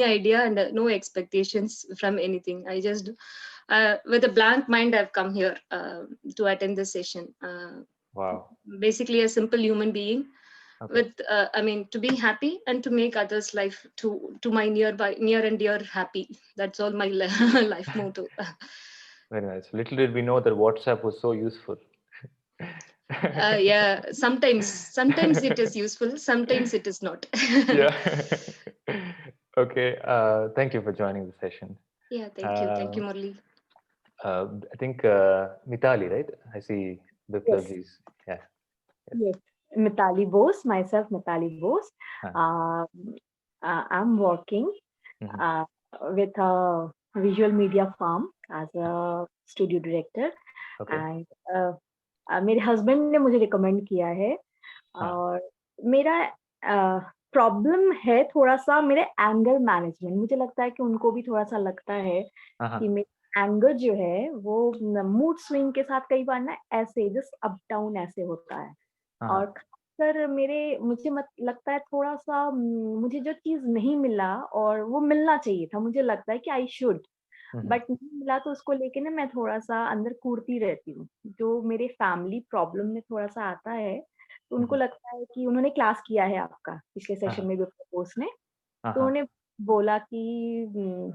idea and no expectations from anything. I just, with a blank mind, I've come here to attend this session. Wow. Basically, a simple human being Okay. with, to be happy and to make others' life to my near and dear happy. That's all my life motto. Very nice. Little did we know that WhatsApp was so useful. Yeah, sometimes it is useful, sometimes it is not. Yeah. Okay. Thank you for joining the session. Yeah, thank you, Murli. I think Mitali, right? I see Yes, Biplabji's. Yeah. Yes. yes. Mitali Bose, myself, Mitali Bose. Huh. I'm working Mhm. uh, with a visual media firm as a studio director, Okay. and मेरे husband ने मुझे recommend किया है हाँ. और मेरा problem है थोड़ा सा मेरे एंगर मैनेजमेंट मुझे लगता है कि उनको भी थोड़ा सा लगता है हाँ. कि मेरा एंगर जो है वो मूड स्विंग के साथ कई बार ना ऐसे जस्ट अप डाउन ऐसे होता है और हाँ. खासकर मुझे लगता है थोड़ा सा मुझे जो चीज नहीं मिला और वो मिलना चाहिए था मुझे लगता है कि आई शुड Mhm. बट नहीं मिला तो उसको लेके ना मैं थोड़ा-सा अंदर कूटती रहती हूँ। जो मेरे फैमिली प्रॉब्लम में थोड़ा-सा आता है, तो उनको Mhm. लगता है कि उन्होंने क्लास किया है आपका, पिछले सेशन हाँ. में भी प्रपोज़ ने, तो हाँ. उन्होंने बोला कि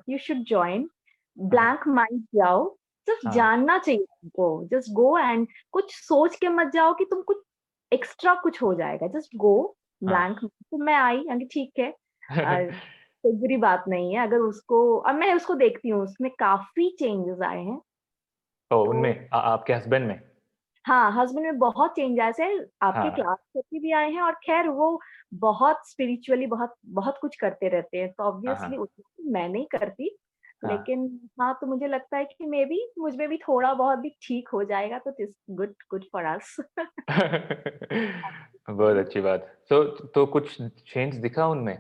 यू शुड जॉइन, हाँ. ब्लैंक माइंड जाओ, सिर्फ हाँ. जानना चाहिए तुमको, जस्ट गो एंड कुछ सोच के मत जाओ कि तुम कुछ एक्स्ट्रा कुछ हो जाएगा, जस्ट गो हाँ. ब्लैंक तो मैं आई, मैंने ठीक है कोई बुरी बात नहीं है अगर उसको अब मैं उसको देखती हूँ उसमें काफ़ी चेंजेस आए हैं। ओ, तो उनमें आपके हस्बैंड में. हाँ, हस्बैंड में बहुत चेंजेस हैं, आपके हाँ. क्लास करके भी आए हैं और ख़ैर वो बहुत स्पिरिचुअली बहुत बहुत कुछ करते रहते हैं, तो हाँ. ऑब्वियसली हाँ. उतना मैं नहीं करती। हाँ. लेकिन हाँ, तो मुझे लगता है कि मेबी मुझ में भी थोड़ा बहुत भी ठीक हो जाएगा तो it's good good for us. बहुत अच्छी बात. तो कुछ चेंज दिखा उनमें?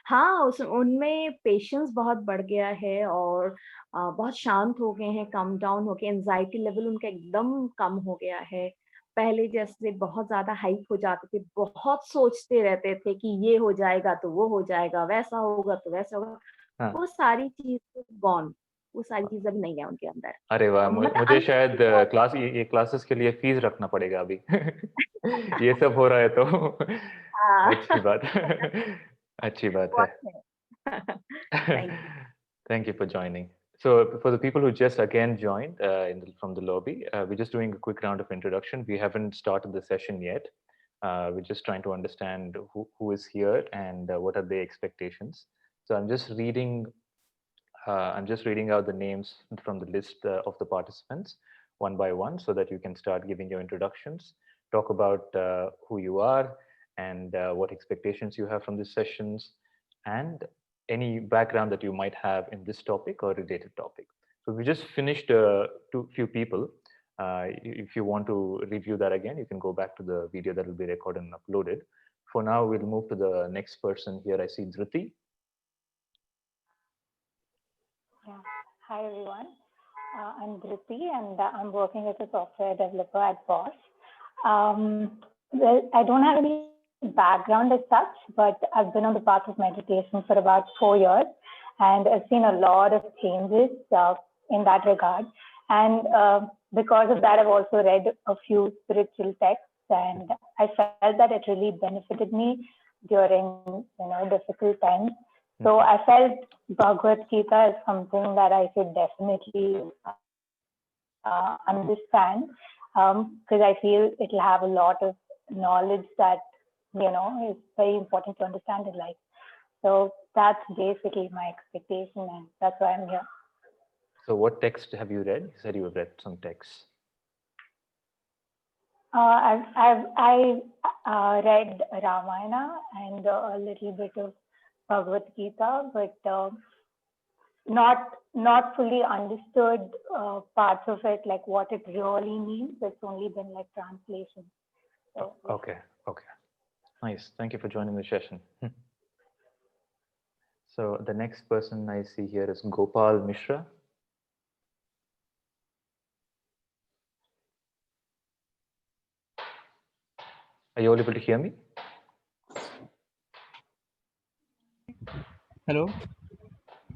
हाँ, उस उनमें पेशेंस बहुत बढ़ गया है और बहुत शांत हो गए हैं, काम डाउन हो गए, एंग्ज़ायटी लेवल उनका एकदम कम हो गया है। पहले जैसे बहुत ज़्यादा हाइप हो जाते थे, बहुत सोचते रहते थे कि ये हो जाएगा तो वो हो जाएगा, वैसा होगा तो वैसा होगा। हाँ. वो सारी चीज़ें गॉन, वो सारी चीज़ें अब नहीं है उनके अंदर। अरे वाह! मतलब मुझे अंदर शायद से बहुत ये क्लासेस के लिए फीस रखना पड़ेगा अभी. ये सब हो रहा है तो हाँ, अच्छी बात. अच्छी बात है. बहुत है। Thank you. Thank you for joining. So, for the people who just again joined from the lobby, we're just doing a quick round of introduction. We haven't started the session yet. We're just trying to understand who is here and what are their expectations. So, I'm just reading out the names from the list of the participants one by one, so that you can start giving your introductions, talk about who you are and what expectations you have from these sessions, and any background that you might have in this topic or related topic. So we just finished few people. If you want to review that again, you can go back to the video that will be recorded and uploaded. For now, we'll move to the next person here. I see Dhriti. Yeah. Hi, everyone. I'm Dhriti, and I'm working as a software developer at Bosch. Well, I don't have any background as such, but I've been on the path of meditation for about 4 years, and I've seen a lot of changes in that regard. And because of that, I've also read a few spiritual texts, and I felt that it really benefited me during difficult times. So I felt Bhagavad Gita is something that I should definitely understand because I feel it'll have a lot of knowledge that is very important to understand in life. So that's basically my expectation, and that's why I'm here. So what text have you read? You said you have read some texts. I've read Ramayana and a little bit of Bhagavad Gita, but not fully understood parts of it, like what it really means. It's only been like translation. So, okay. Nice. Thank you for joining the session. So the next person I see here is Gopal Mishra. Are you all able to hear me? Hello.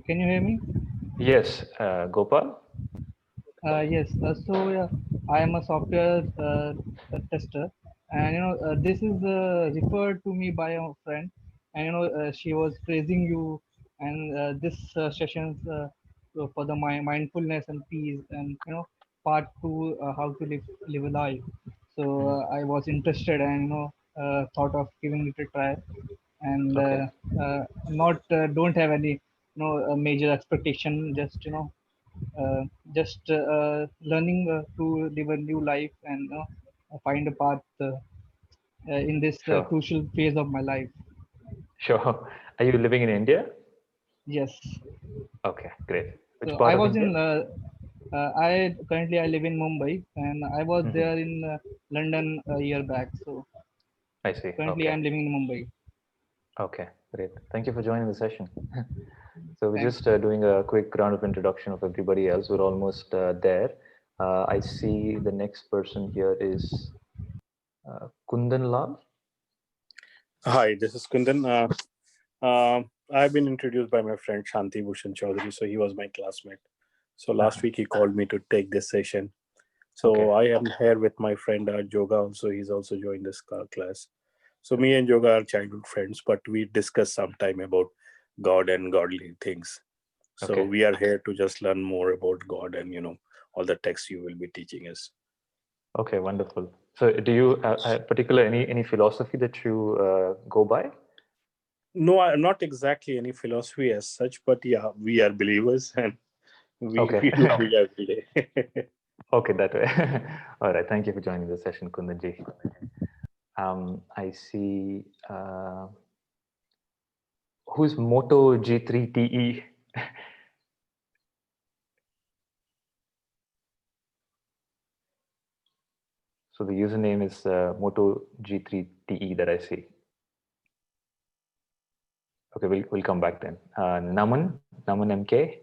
Can you hear me? Yes, Gopal. Yes. So yeah, I am a software tester, and this is referred to me by a friend, and she was praising you, and this sessions for the mindfulness and peace, and part two, how to live a life. So Mhm. I was interested, and thought of giving it a try, and Okay, not don't have any major expectation, just just learning to live a new life, and find a path in this sure, crucial phase of my life. sure. Are you living in India? Yes. Okay, great. So Which part I of was India? in I currently I live in Mumbai, and I was Hmm. there in London a year back. So I see. currently Okay, I'm living in Mumbai. okay, great. Thank you for joining the session. So we're Thanks. just doing a quick round of introduction of everybody else. We're almost there. I see the next person here is Kundan Lal. Hi, this is Kundan. I've been introduced by my friend Shanti Bhushan Chaudhary, so he was my classmate. So last week he called me to take this session. So Okay, I am here with my friend Joga also. He's also joined this class. So me and Joga are childhood friends, but we discuss sometime about God and godly things. So okay, we are here to just learn more about God and all the texts you will be teaching us. okay, wonderful. So do you particular any philosophy that you go by? No, not exactly any philosophy as such, but yeah, we are believers and we Okay, we do pray every day. okay, that way. All right, thank you for joining the session, Kundanji. I see. Who's Moto G3TE? So the username is Moto G3TE that I see. Okay, we'll come back then. Naman MK.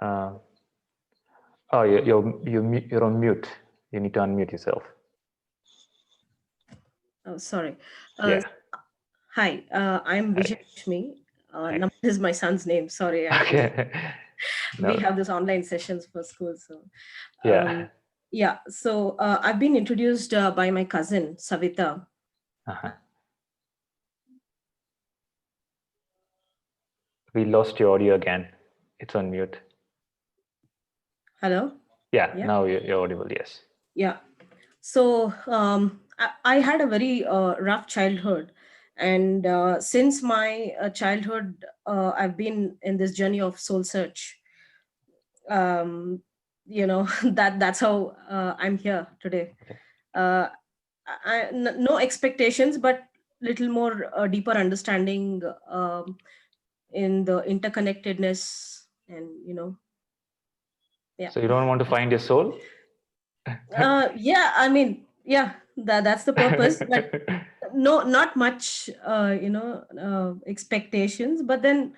Uh, oh, you're on mute. You need to unmute yourself. Oh, sorry. Yeah. Hi, I'm Hi. Vijayashmi. Hi. Naman is my son's name. Sorry, Okay. we No. have this online sessions for school. So, Yeah. yeah. So I've been introduced by my cousin Savita. Uh-huh. We lost your audio again. It's on mute. Hello. Yeah. Yeah. Now you're audible. Yes. Yeah. So I had a very rough childhood, and since my childhood, I've been in this journey of soul search. Um, that's how I'm here today. Okay. Uh, no expectations, but little more deeper understanding in the interconnectedness, and yeah. So you don't want to find your soul? Yeah, I mean, yeah, that's the purpose, but no, not much expectations, but then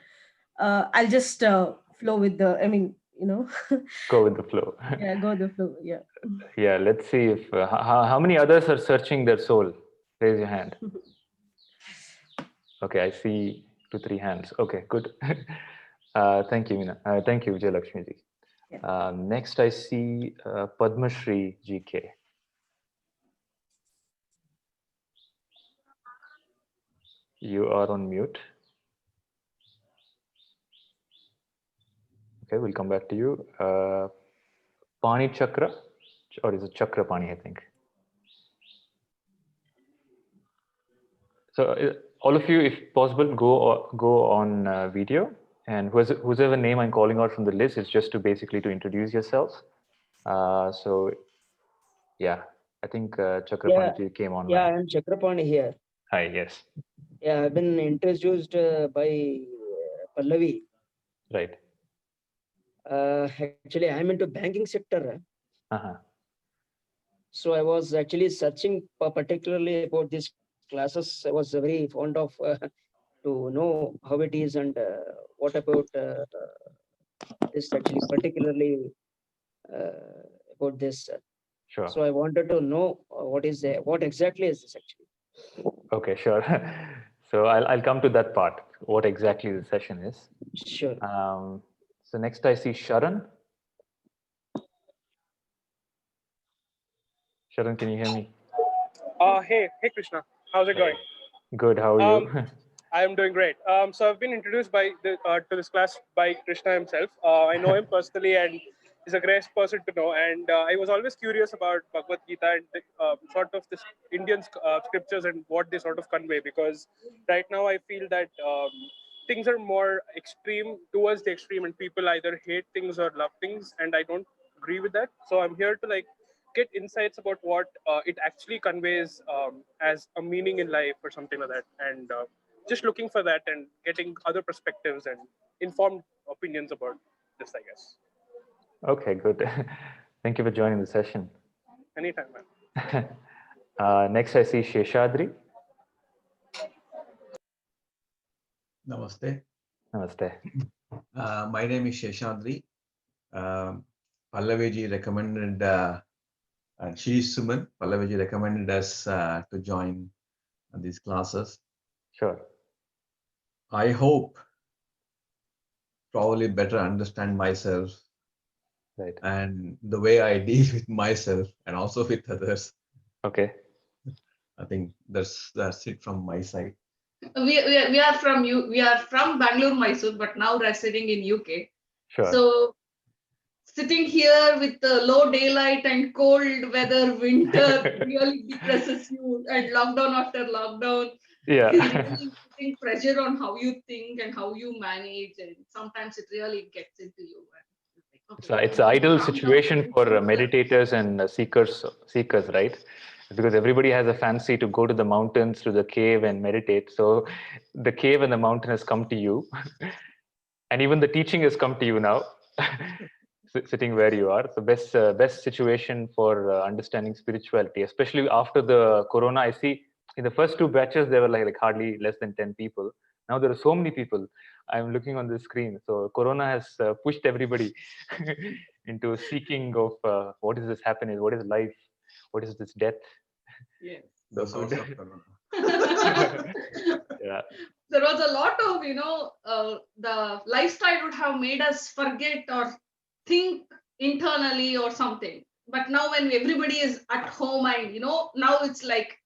I'll just flow with the, I mean, Go with the flow. yeah, go with the flow. Yeah. Yeah. Let's see if how many others are searching their soul. Raise your hand. Okay, I see 2, 3 hands. Okay, good. Thank you, Meena. Thank you, Vijayalakshmi ji. Yeah. Next, I see Padmashri GK. You are on mute. Okay, we'll come back to you. Pani Chakra, or is it Chakra Pani, I think. So all of you, if possible, go on video, and whoever name I'm calling out from the list is just to basically to introduce yourselves. So yeah, I think Chakrapani ji came online. Yeah, I'm Chakrapani here. Hi, yes. Yeah, I've been introduced by Pallavi. Right. Actually, I'm into banking sector. Uh-huh. So I was actually searching particularly about these classes. I was very fond of to know how it is, and what about this actually particularly about this. Sure. So I wanted to know what exactly is this actually. Okay, sure. So I'll come to that part, what exactly the session is. Sure. So next I see Sharan. Sharan, can you hear me? Hey Krishna, how's it going? Good, how are you? I'm doing great. So I've been introduced to this class by Krishna himself. I know him personally, and he's a great person to know. And I was always curious about Bhagavad Gita and sort of this Indian scriptures and what they sort of convey. Because right now I feel that things are more extreme towards the extreme, and people either hate things or love things, and I don't agree with that. So I'm here to get insights about what it actually conveys as a meaning in life or something like that, and just looking for that and getting other perspectives and informed opinions about this, I guess. Okay, good. Thank you for joining the session. Anytime, man. Next I see Sheshadri. Namaste. Namaste. My name is Sheshadri. Pallaveji recommended, and she is Suman. Pallaveji recommended us to join these classes. Sure. I hope probably better understand myself, right, and the way I deal with myself and also with others. Okay. I think that's it from my side. We are from we are from Bangalore, Mysore, but now residing in UK. Sure. So sitting here with the low daylight and cold weather, winter really depresses you, and lockdown after lockdown Yeah. is really putting pressure on how you think and how you manage, and sometimes it really gets into you. It's an ideal situation for meditators and seekers, right? Because everybody has a fancy to go to the mountains, to the cave and meditate. So the cave and the mountain has come to you, and even the teaching has come to you now, sitting where you are. So best situation for understanding spirituality, especially after the Corona. I see in the first two batches there were like hardly less than 10 people. Now there are so many people. I'm looking on the screen. So Corona has pushed everybody into seeking of what is this happiness, what is life, what is this death. Yes. The source of Corona. Yeah. There was a lot of, the lifestyle would have made us forget or think internally or something. But now when everybody is at home and, now it's like,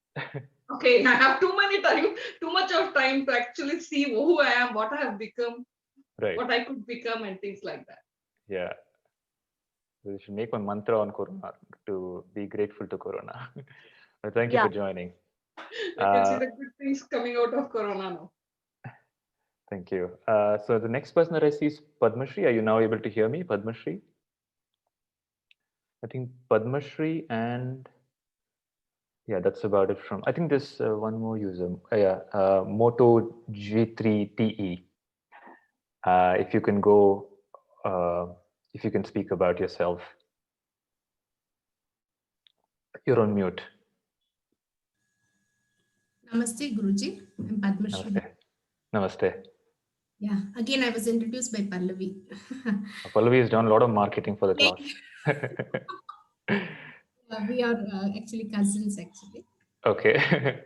okay, I have too much of time to actually see who I am, what I have become, right, what I could become, and things like that. Yeah. We should make one mantra on Corona to be grateful to Corona. But thank you for joining. I can see the good things coming out of Corona now. Thank you. So the next person that I see is Padmashri. Are you now able to hear me, Padmashri? I think Padmashri, and yeah, that's about it from. I think there's one more user. Moto G3TE. If you can go, if you can speak about yourself. You're on mute. Namaste, Guruji. I'm Padmashri. Namaste. Namaste. Yeah, again, I was introduced by Pallavi. Pallavi has done a lot of marketing for the class. We are actually cousins, actually. Okay.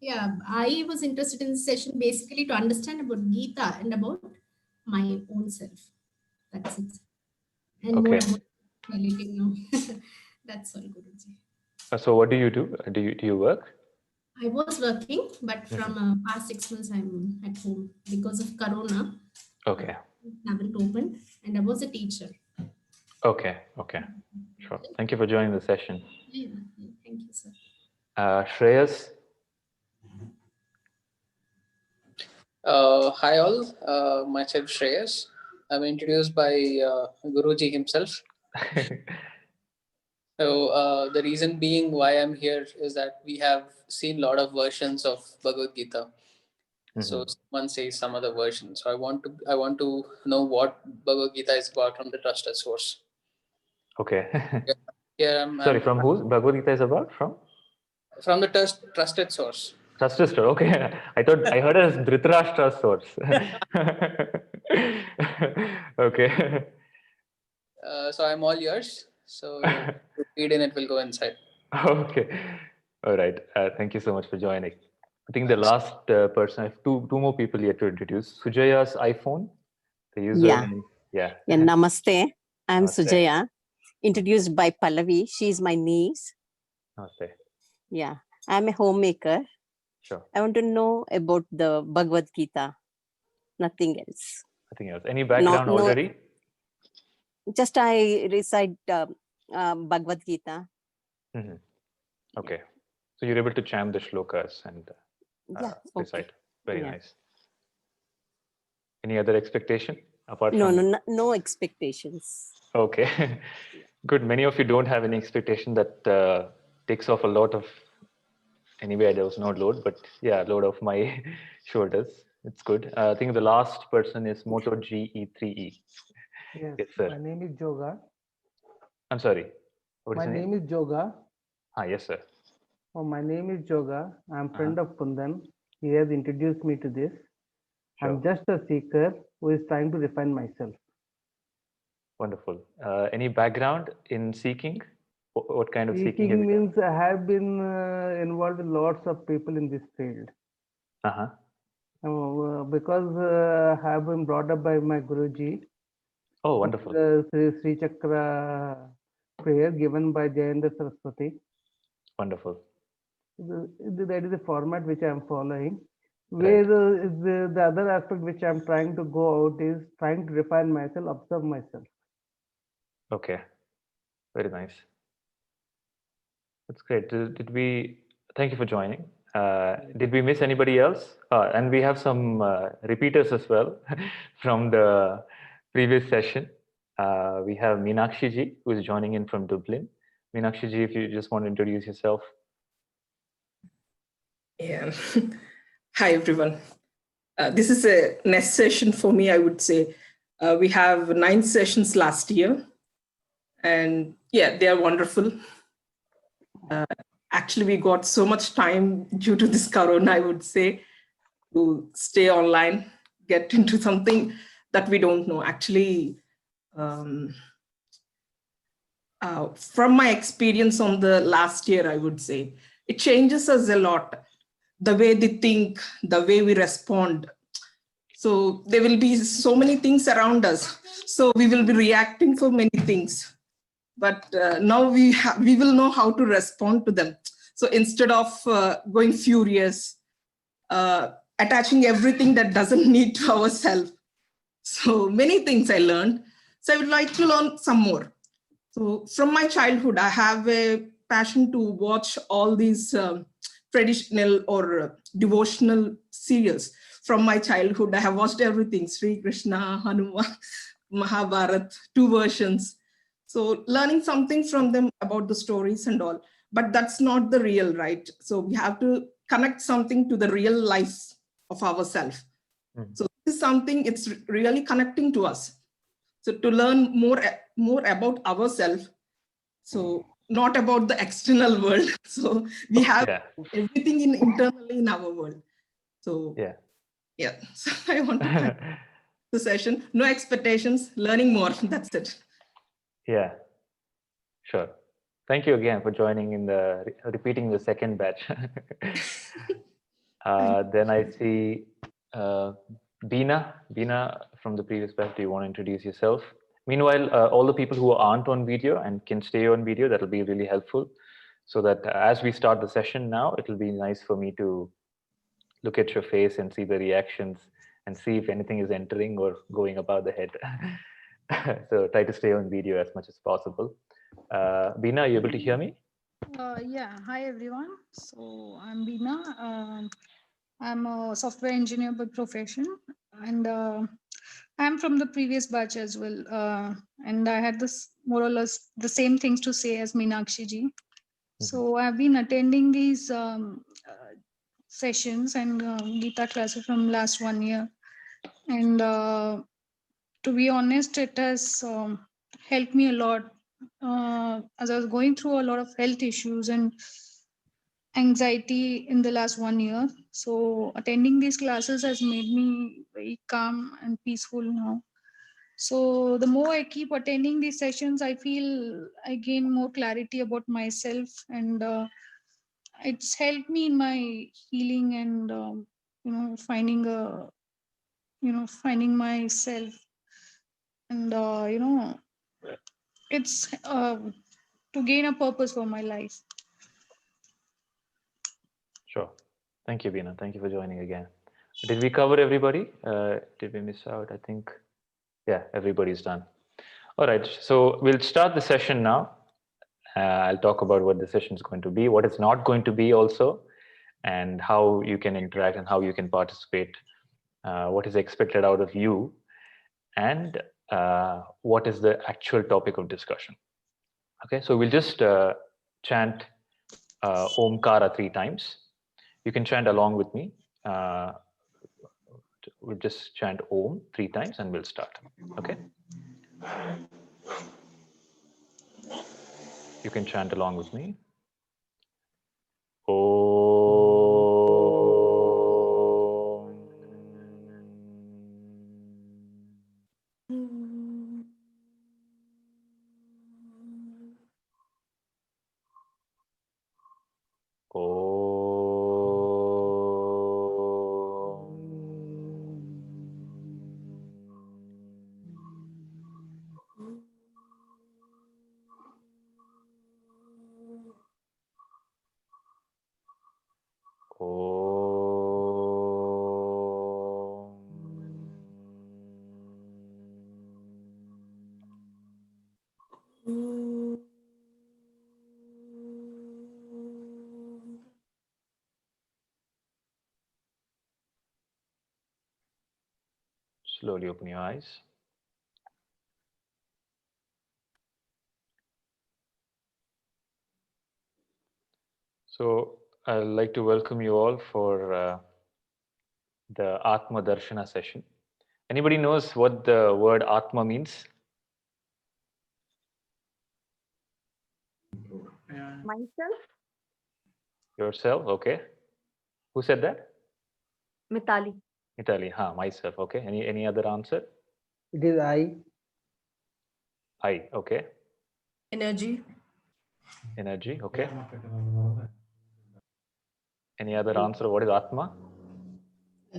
Yeah, I was interested in this session basically to understand about Gita and about my own self. That's it. And more about relating now. That's all, Guruji. So what do you do? Do you work? I was working, but from past 6 months I'm at home because of Corona. Okay. Haven't opened, and I was a teacher. Okay. Sure. Thank you for joining the session. Yeah, thank you, sir. Shreyas. Hi all, myself Shreyas. I'm introduced by Guruji himself. So the reason being why I'm here is that we have seen a lot of versions of Bhagavad Gita. So someone says some other version. So I want to know what Bhagavad Gita is about from the trusted source. Okay. Here Sorry, from who Bhagavad Gita is about? From the trusted source. Trusted source. Okay. I heard as Dhritarashtra's source. Okay. So I'm all yours. So read in it will go inside. Okay. All right. Thank you so much for joining. I think the last person, I have two more people yet to introduce. Sujaya's iPhone, the username. Yeah. Namaste. I'm Namaste. Sujaya, introduced by Pallavi. She's my niece. Namaste. Yeah, I'm a homemaker. Sure. I want to know about the Bhagavad Gita. Nothing else. Nothing else. Any background already? Just I recite Bhagavad Gita. Mm-hmm. Okay. So you're able to chant the shlokas and recite. Very nice. Any other expectation apart from? No expectations. Okay. Good. Many of you don't have any expectation. That takes off a lot of. Anyway, there was no load, but yeah, load off my shoulders. It's good. I think the last person is Moto GE3E. Yes, sir. My name is Joga. I'm sorry. My name is Joga. Yes, sir. Oh, my name is Joga. I'm friend of Kundan. He has introduced me to this. Sure. I'm just a seeker who is trying to refine myself. Wonderful. Any background in seeking? What kind of seeking? Seeking means I have been involved with lots of people in this field. Because I have been brought up by my Guruji. Oh, wonderful. The Sri Chakra prayer given by Jayendra Saraswati. Wonderful. That is the format which I am following. Where the other aspect which I am trying to go out is trying to refine myself, observe myself. Okay. Very nice. That's great. Thank you for joining. Did we miss anybody else? And we have some repeaters as well from the previous session. We have Meenakshi ji, who is joining in from Dublin. Meenakshi ji, if you just want to introduce yourself. Yeah. Hi, everyone. This is a next session for me, I would say. We have 9 sessions last year. And yeah, they are wonderful. Actually, we got so much time due to this corona, I would say, to stay online, get into something that we don't know. Actually, from my experience on the last year, I would say, it changes us a lot. The way they think, the way we respond. So there will be so many things around us. So we will be reacting for many things. But now we will know how to respond to them. So instead of going furious, attaching everything that doesn't need to ourselves. So many things I learned. So I would like to learn some more. So from my childhood, I have a passion to watch all these traditional or devotional serials. From my childhood, I have watched everything, Sri Krishna, Hanuman, Mahabharata, 2 versions. So learning something from them about the stories and all, but that's not the real, right? So we have to connect something to the real life of ourselves. So this is something, it's really connecting to us. So to learn more about ourselves, so not about the external world. So we have everything internally in our world. So yeah, so I want to continue the session. No expectations, learning more. That's it. Yeah, sure. Thank you again for joining in repeating the second batch. Then I see Beena from the previous batch. Do you want to introduce yourself? Meanwhile, all the people who aren't on video and can stay on video, that'll be really helpful. So that as we start the session now, it'll be nice for me to look at your face and see the reactions and see if anything is entering or going above the head. So try to stay on video as much as possible. Beena, are you able to hear me? Yeah, hi everyone. So I'm Beena. I'm a software engineer by profession, and I'm from the previous batch as well. And I had this more or less the same things to say as Meenakshi ji. So I've been attending these sessions and Gita classes from last 1 year, and to be honest, it has helped me a lot as I was going through a lot of health issues and anxiety in the last 1 year. So attending these classes has made me very calm and peaceful now. So the more I keep attending these sessions, I feel I gain more clarity about myself, and it's helped me in my healing and finding myself, and it's to gain a purpose for my life. Sure. Thank you, Beena. Thank you for joining again. Did we cover everybody? Did we miss out? I think, yeah, everybody's done. All right, so we'll start the session now. I'll talk about what the session is going to be, what it's not going to be also, and how you can interact and how you can participate, what is expected out of you, and what is the actual topic of discussion. Okay, so we'll just chant Omkara 3 times. You can chant along with me. We'll just chant Om 3 times and we'll start. Okay. You can chant along with me. Slowly open your eyes. So I'd like to welcome you all for the Atma Darshana session. Anybody knows what the word Atma means? Myself? Yourself, okay. Who said that? Mitali. Mitali, myself, okay. Any other answer? It is I. I, okay. Energy. Energy, okay. Any other answer? What is Atma?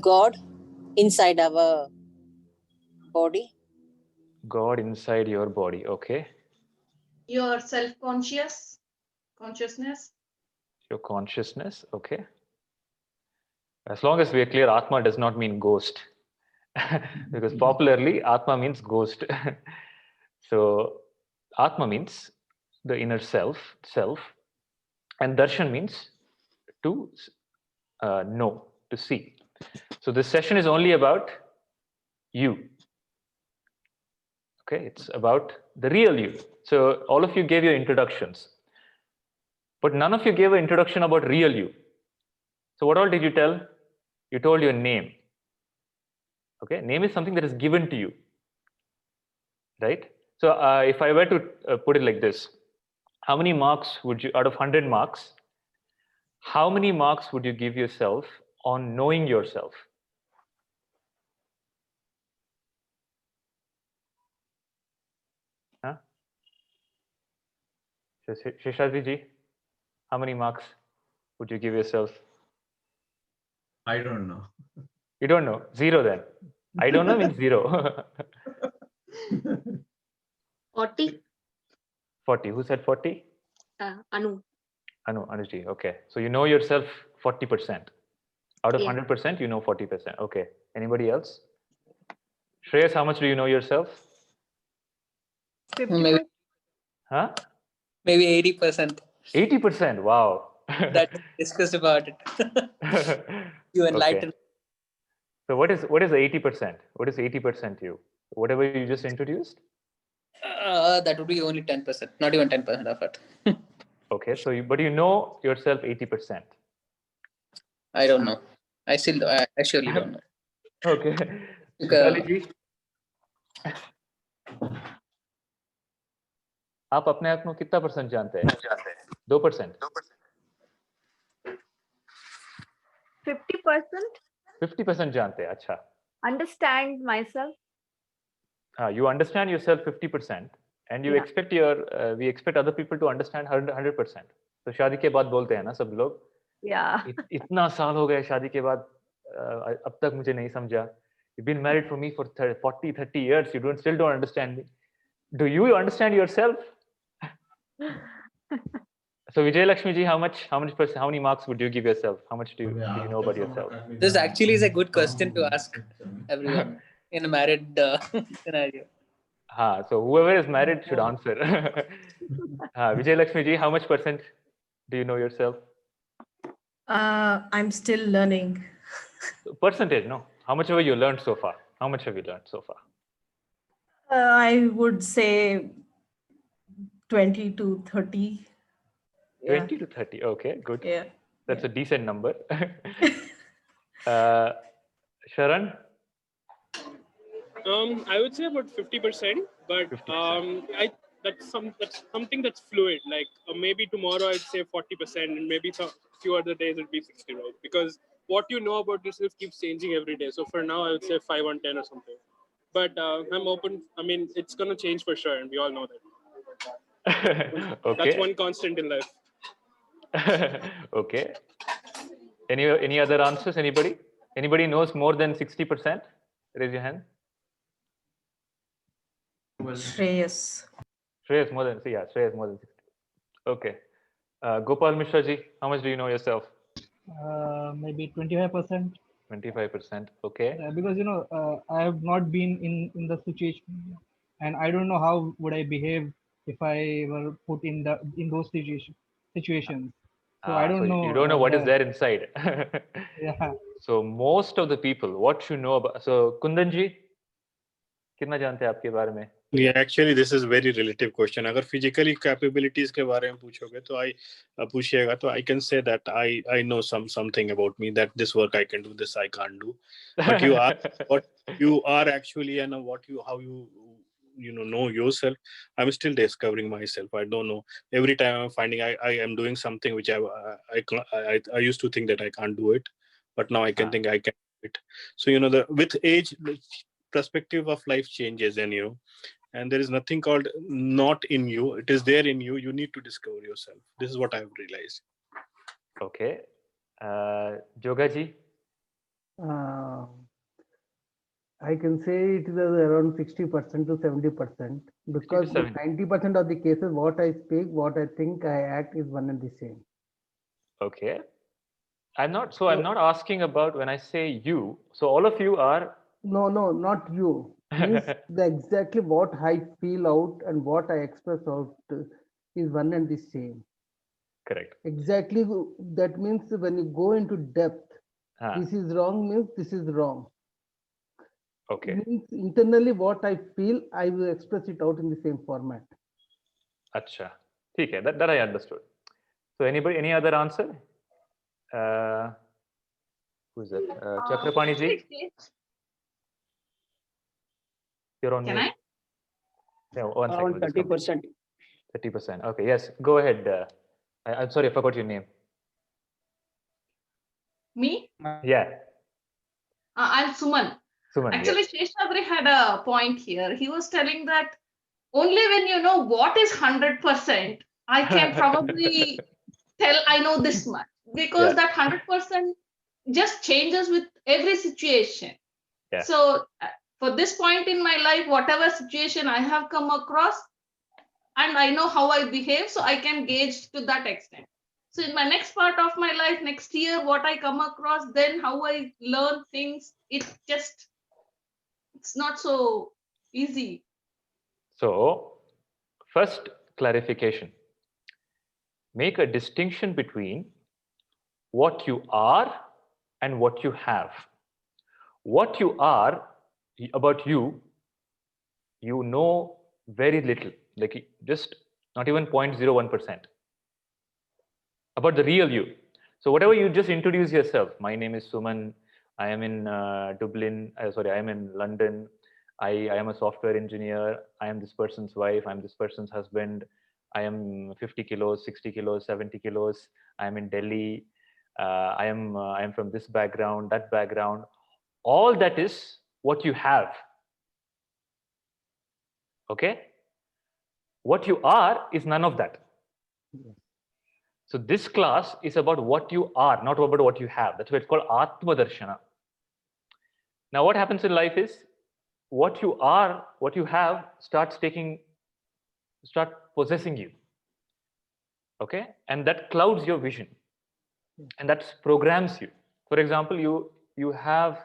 God inside our body. God inside your body, okay. Your consciousness. Your consciousness, okay. As long as we are clear, Atma does not mean ghost. Because popularly, Atma means ghost. So, Atma means the inner self, and Darshan means to know, to see. So, this session is only about you. Okay, it's about the real you. So, all of you gave your introductions, but none of you gave an introduction about real you. So, what all did you tell? You told your name. Okay, name is something that is given to you, right? So if I were to put it like this, how many marks would you, out of 100 marks, how many marks would you give yourself on knowing yourself? Huh? Sheshadri ji, how many marks would you give yourself? I don't know. You don't know? 0 then. I don't know means 0. 40. 40. Who said 40? Anu. Anuji. Okay. So you know yourself 40%. Out of Yeah. 100%, you know 40%. Okay. Anybody else? Shreyas, how much do you know yourself? 50%. Huh? Maybe 80%. 80%. Wow. That we discussed about it. You enlightened. Okay. So what is the 80%? What is 80% you? Whatever you just introduced? That would be only 10%, not even 10% of it. Okay, so but you know yourself 80%. I don't know. I surely don't know. Okay. Mitali ji, आप अपने आप को कितना % जानते हैं? 2%? 50%. 50% जानते हैं, अच्छा. Understand myself. You understand yourself 50%, and you Yeah. expect we expect other people to understand 100%. तो शादी के बाद बोलते हैं ना सब लोग, इतना साल हो गए शादी के बाद, अब तक मुझे नहीं समझा. You've been married for me for 40, 30 years. You still don't understand me. Do you understand yourself? So Vijay Lakshmi ji, how many marks would you give yourself? How much do you know about yourself? This actually is a good question to ask everyone in a married scenario. So whoever is married should answer. Vijay Lakshmi ji, how much percent do you know yourself? I'm still learning. Percentage, no? How much have you learned so far? How much have you learned so far? I would say 20 to 30. 20 to 30. Okay, good. Yeah. That's a decent number. Sharan? I would say about 50%, but 50%. That's something that's fluid. Like maybe tomorrow I'd say 40%, and maybe a few other days it'd be 60, right? Because what you know about yourself keeps changing every day. So for now, I would say 5 on 10 or something. But I'm open. I mean, it's gonna change for sure, and we all know that. Okay. That's one constant in life. Okay. Any other answers? Anybody? Anybody knows more than 60%? Raise your hand. Shreyas. Shreyas more than 60. Okay. Gopal Mishra ji, how much do you know yourself? Maybe 25%. 25%. Okay. Because I have not been in the situation, and I don't know how would I behave if I were put in those situations. So I don't know. You don't know what is there inside. Yeah. So most of the people, what you know about. So Kundan ji, कितना जानते हैं आपके बारे में? Yeah, actually, this is very relative question. अगर physically capabilities के बारे में पूछोगे तो पूछिएगा तो I can say that I know something about me, that this work I can do, this I can't do. But you are what you are actually, and how you know yourself. I'm still discovering myself. I don't know. Every time I'm finding I am doing something which I used to think that I can't do it, but now I can think I can do it. So with age, the perspective of life changes, and there is nothing called not in you. It is there in you. You need to discover yourself. This is what I have realized. Okay. Joga ji? I can say it is around 60% to 70%, because 90% of the cases, what I speak, what I think, I act is one and the same. Okay. I'm not asking about when I say you. So all of you are. No, not you. Means exactly what I feel out and what I express out is one and the same. Correct. Exactly. That means when you go into depth, this is wrong means this is wrong. Okay. Means internally what I feel, I will express it out in the same format. Acha. Okay, that I understood. So any other answer? Who's that? Chakrapani ji? You're on mute. Yeah, one second. Around 30%. 30%. Okay, yes. Go ahead. I'm sorry, I forgot your name. Me? Yeah. I'm Suman. Actually, yes. Sheshabri had a point here. He was telling that only when you know what is 100%, I can probably tell I know this much, because that 100% just changes with every situation. Yeah. So for this point in my life, whatever situation I have come across, and I know how I behave, so I can gauge to that extent. So in my next part of my life, next year, what I come across, then how I learn things, it's not so easy. So first clarification. Make a distinction between what you are and what you have. What you are about you know very little, like just not even 0.01% about the real you. So whatever you just introduce yourself, my name is Suman, I am in Dublin, I am in London, I am a software engineer, I am this person's wife, I'm this person's husband, I am 50 kilos, 60 kilos, 70 kilos, I am in Delhi, I am from this background, that background. All that is what you have. Okay? What you are is none of that. So this class is about what you are, not about what you have. That's why it's called Atma Darshana. Now what happens in life is what you are, what you have start possessing you. Okay? And that clouds your vision. And that programs you. For example, you have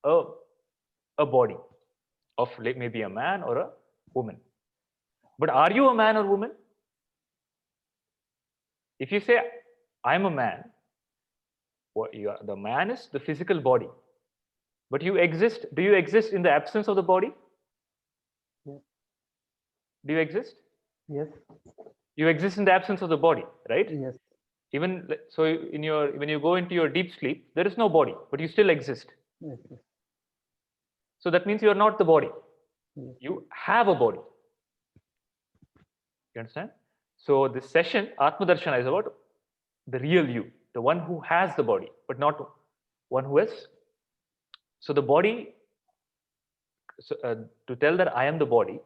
a body of maybe a man or a woman. But are you a man or woman? If you say, I'm a man, the man is the physical body. But do you exist in the absence of the body? Yes. Do you exist? Yes. You exist in the absence of the body, right? Yes. Even so, when you go into your deep sleep, there is no body, but you still exist. Yes. So that means you are not the body. Yes. You have a body. You understand? So this session, Atma Darshana, is about the real you, the one who has the body, but not one who is. So the body, to tell that I am the body,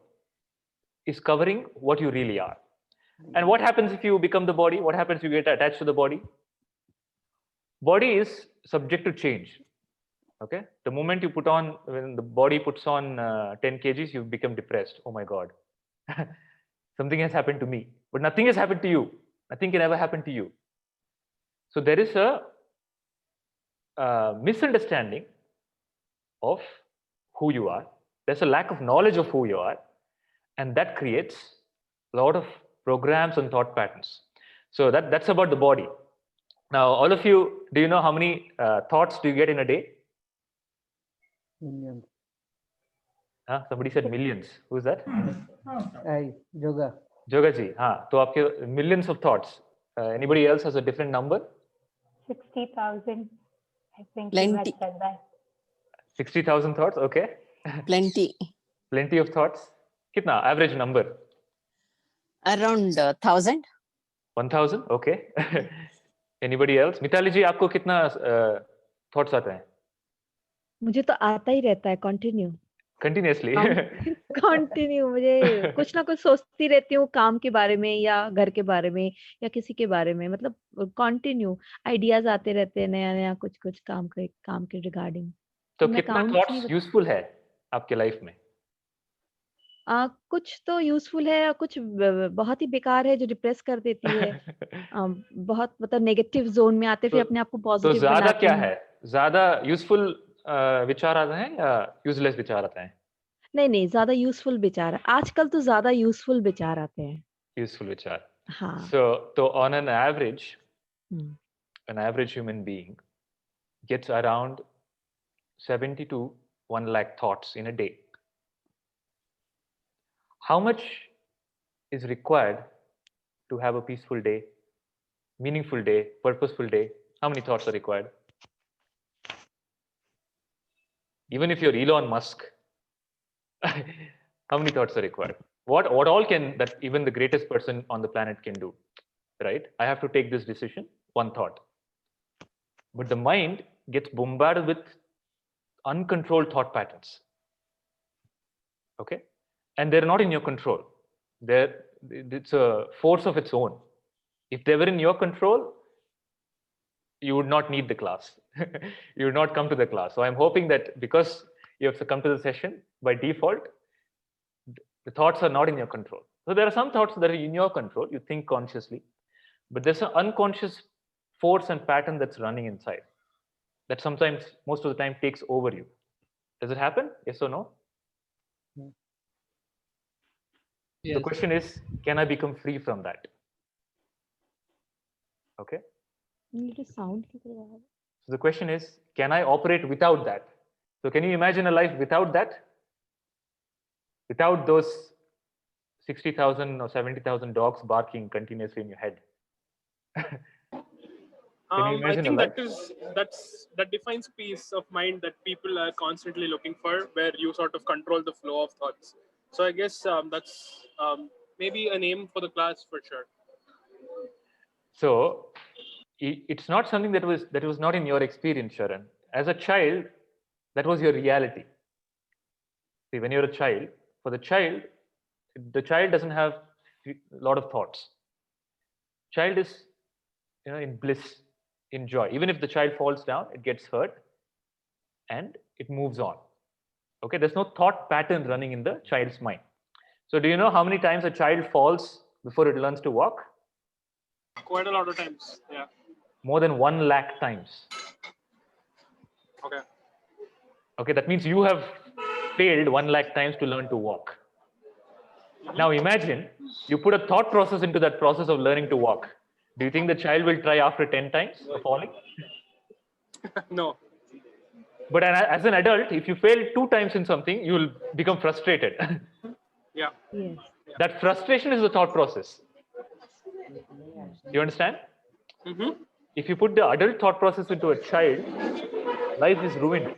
is covering what you really are. And what happens if you become the body? What happens if you get attached to the body? Body is subject to change. Okay? The moment when the body puts on 10 kgs, you become depressed. Oh my God. Something has happened to me. But nothing has happened to you. Nothing can ever happen to you. So there is a misunderstanding of who you are. There's a lack of knowledge of who you are. And that creates a lot of programs and thought patterns. So that's about the body. Now, all of you, do you know how many thoughts do you get in a day? Millions. Somebody said millions. Who's that? Yoga. Yoga ji. So aapke millions of thoughts. Anybody else has a different number? 60,000. I think Plenty. you had said that. 60,000 thoughts. Okay. Plenty. Plenty of thoughts. Kitna average number? Around 1,000. 1,000. Okay. Anybody else? Mitali ji, आपको कितना thoughts आते हैं? मुझे तो आता ही रहता है continue Continuously. Continue मुझे कुछ ना कुछ सोचती रहती हूँ काम के बारे में या घर के बारे में या किसी के बारे में मतलब कंटिन्यू आइडियाज आते रहते हैं नया नया कुछ काम के रिगार्डिंग तो कितना थॉट्स यूजफुल है आपके लाइफ में? कुछ तो यूजफुल है और कुछ बहुत ही बेकार है जो डिप्रेस कर देती है बहुत मतलब नेगेटिव जोन में आते फिर अपने आप को पॉजिटिव तो ज्यादा क्या है? ज्यादा यूजफुल विचार आते हैं या यूजलेस विचार आते हैं? नहीं ज्यादा यूजफुल विचार आजकल तो ज्यादा यूजफुल विचार आते हैं. यूजफुल विचार. हाँ. So on an average, an average human being gets around 70 to 1 lakh thoughts in a day. How much is required to have a peaceful day, meaningful day, purposeful day? How many thoughts are required? Even if you're Elon Musk, how many thoughts are required? What all can that even the greatest person on the planet can do, right? I have to take this decision, one thought. But the mind gets bombarded with uncontrolled thought patterns. Okay? And they're not in your control. It's a force of its own. If they were in your control, you would not need the class. You would not come to the class. So I'm hoping that because you have to come to the session, by default, the thoughts are not in your control. So there are some thoughts that are in your control. You think consciously, but there's an unconscious force and pattern that's running inside that sometimes, most of the time, takes over you. Does it happen? Yes or no? Yes. The question is, can I become free from that? Okay. Sound. So the question is, can I operate without that? So can you imagine a life without that? Without those 60,000 or 70,000 dogs barking continuously in your head? I think that defines peace of mind that people are constantly looking for, where you sort of control the flow of thoughts. So I guess that's maybe an aim for the class for sure. So it's not something that was not in your experience, Sharan. As a child, that was your reality. See, when you're a child, the child doesn't have a lot of thoughts. child is, in bliss, in joy. Even if the child falls down, it gets hurt and it moves on. Okay, there's no thought pattern running in the child's mind. So do you know how many times a child falls before it learns to walk? Quite a lot of times. Yeah. More than 1 lakh times. Okay. Okay, that means you have failed 1 lakh times to learn to walk. Now imagine you put a thought process into that process of learning to walk. Do you think the child will try after 10 times of falling? No. But as an adult, if you fail 2 times in something, you will become frustrated. Yeah. Yes. That frustration is the thought process. You understand? Mm-hmm. If you put the adult thought process into a child, life is ruined.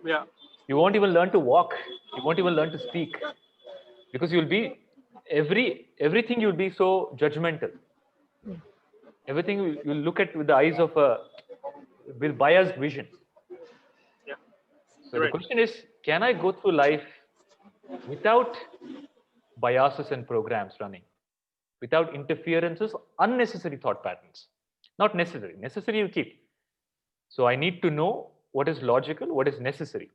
Yeah. You won't even learn to walk. You won't even learn to speak. Because you'll be, everything you'll be so judgmental. Everything you'll look at with the eyes of with biased vision. Yeah. So the question is, can I go through life without biases and programs running, without interferences, unnecessary thought patterns? Not necessary. Necessary you keep. So I need to know what is logical, what is necessary.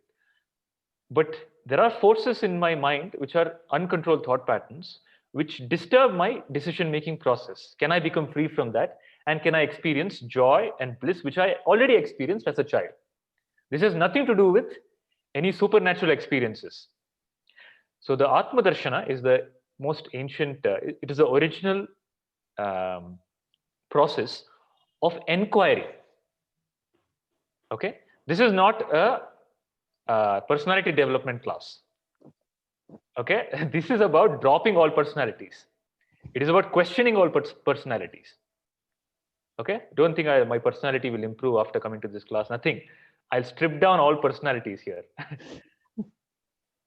But there are forces in my mind which are uncontrolled thought patterns which disturb my decision-making process. Can I become free from that? And can I experience joy and bliss, which I already experienced as a child? This has nothing to do with any supernatural experiences. So the Atma Darshana is the most ancient, it is the original process of enquiry. Okay? This is not a personality development class. Okay? This is about dropping all personalities. It is about questioning all personalities. Okay? Don't think my personality will improve after coming to this class. Nothing. I'll strip down all personalities here.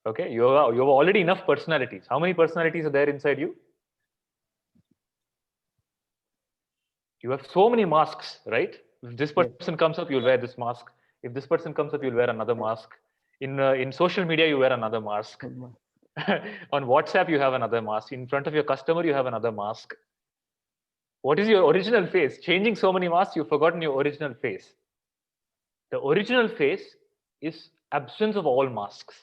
Okay? You have already enough personalities. How many personalities are there inside you? You have so many masks, right? If this person comes up, you'll wear this mask. If this person comes up, you'll wear another mask. In social media, you wear another mask. On WhatsApp, you have another mask. In front of your customer, you have another mask. What is your original face? Changing so many masks, you've forgotten your original face. The original face is absence of all masks.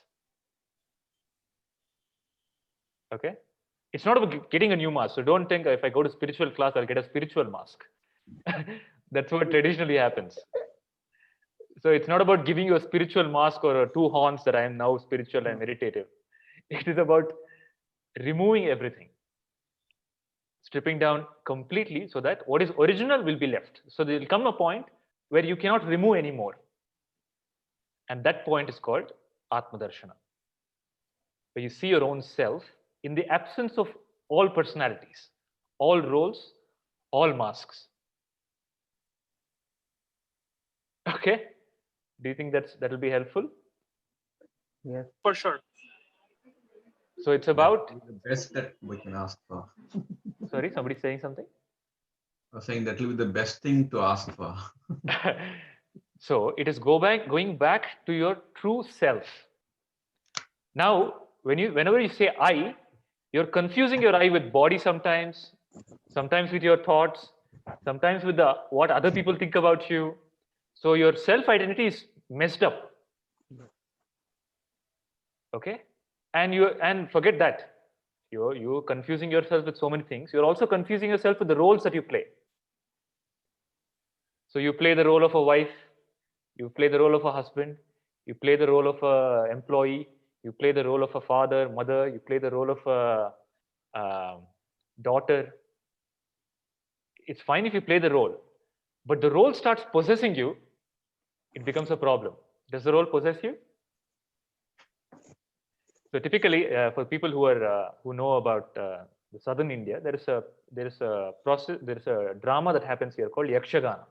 Okay? It's not about getting a new mask. So don't think if I go to spiritual class, I'll get a spiritual mask. That's what traditionally happens. So it's not about giving you a spiritual mask or 2 horns that I am now spiritual and meditative. It is about removing everything. Stripping down completely so that what is original will be left. So there will come a point where you cannot remove anymore. And that point is called Atma Darshana. Where you see your own self in the absence of all personalities, all roles, all masks. Okay? Do you think that will be helpful? Yes. For sure. So it's about the best that we can ask for. Sorry, somebody's saying something? I was saying that will be the best thing to ask for. So it is going back to your true self. Now, whenever you say I, you're confusing your I with body sometimes with your thoughts, sometimes with what other people think about you. So your self-identity is messed up. Okay? And forget that. You're confusing yourself with so many things. You're also confusing yourself with the roles that you play. So you play the role of a wife, you play the role of a husband, you play the role of an employee, you play the role of a father, mother, you play the role of a daughter. It's fine if you play the role, but the role starts possessing you, it becomes a problem. Does the role possess you? So typically, for people who know about the southern India, there is a drama that happens here called Yakshagana.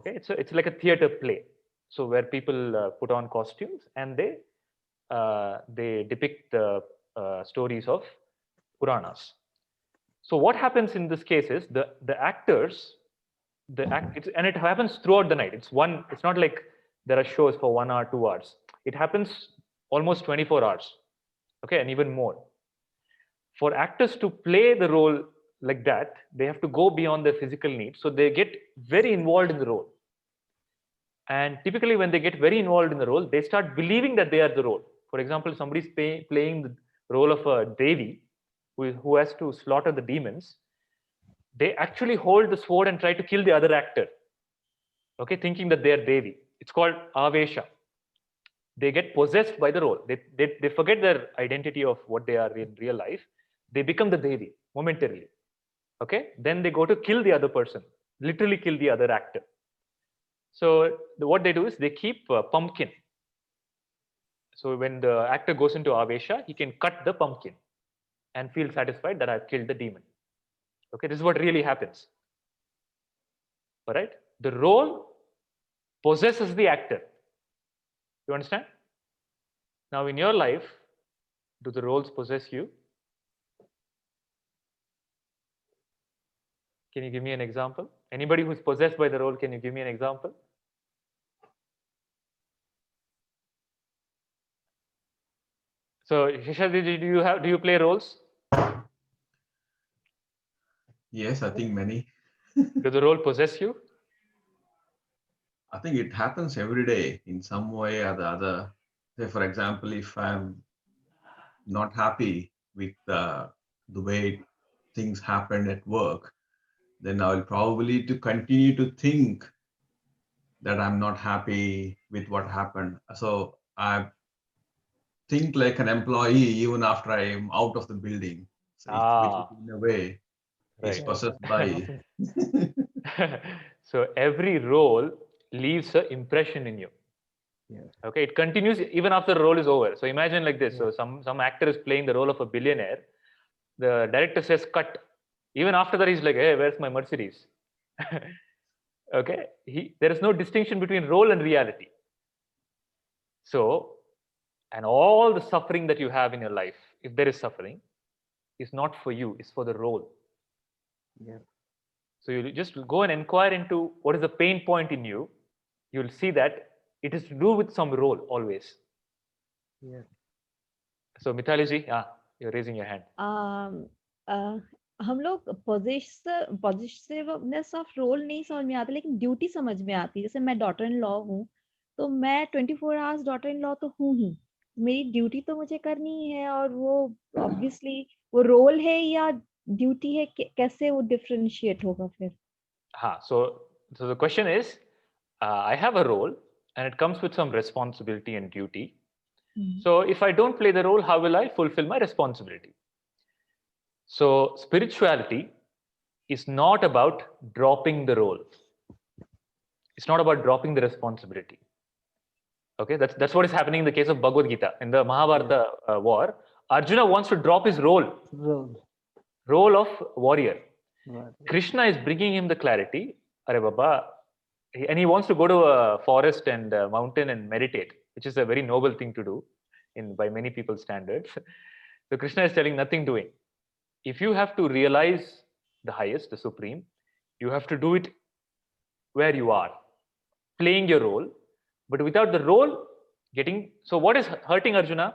Okay, it's like a theater play. So where people put on costumes and they depict the stories of Puranas. So what happens in this case is the actors, and it happens throughout the night. It's not like there are shows for 1 hour, 2 hours. It happens almost 24 hours, okay, and even more. For actors to play the role like that, they have to go beyond their physical needs. So they get very involved in the role. And typically when they get very involved in the role, they start believing that they are the role. For example, somebody's playing the role of a Devi who has to slaughter the demons. They actually hold the sword and try to kill the other actor. Okay, thinking that they are Devi. It's called Avesha. They get possessed by the role. They forget their identity of what they are in real life. They become the Devi momentarily. Okay, then they go to kill the other person, literally kill the other actor. So what they do is they keep a pumpkin. So when the actor goes into Avesha, he can cut the pumpkin and feel satisfied that I've killed the demon. Okay, this is what really happens. All right, the role possesses the actor. You understand? Now in your life, do the roles possess you? Can you give me an example? Anybody who's possessed by the role, can you give me an example? So, Shishadi, do you play roles? Yes, I think many. Do the role possess you? I think it happens every day in some way or the other. Say, for example, if I'm not happy with the way things happen at work, then I will probably to continue to think that I'm not happy with what happened. So I think like an employee even after I am out of the building. So which is in a way is Right. possessed by. So every role leaves an impression in you. Okay, it continues even after the role is over. So imagine like this. So some actor is playing the role of a billionaire. The director says cut. Even after that, he's like, hey, where's my Mercedes? Okay, there is no distinction between role and reality. So, and all the suffering that you have in your life, if there is suffering, is not for you, it's for the role. Yeah. So you just go and inquire into what is the pain point in you. You'll see that it is to do with some role always. Yeah. So Mithali ji, you're raising your hand. हम लोग positiveness of role नहीं समझ में आता, लेकिन duty समझ में आती है. जैसे मैं डॉटर इन लॉ हूँ, तो मैं 24 आवर्स डॉटर इन लॉ तो हूँ ही. मेरी ड्यूटी तो मुझे करनी ही है, और वो ऑब्वियसली वो रोल है या ड्यूटी है, कैसे वो डिफरेंशिएट होगा फिर? हाँ, so the question is, I have a role and it comes with some responsibility and duty. So if I don't play the role, how will I fulfill my responsibility? So spirituality is not about dropping the role. It's not about dropping the responsibility. Okay, that's what is happening in the case of Bhagavad Gita. In the Mahabharata war, Arjuna wants to drop his role of warrior. Right. Krishna is bringing him the clarity. Are Baba, and he wants to go to a forest and a mountain and meditate, which is a very noble thing to do by many people's standards. So Krishna is telling nothing doing. If you have to realize the highest, the supreme, you have to do it where you are, playing your role, but without the role so what is hurting Arjuna?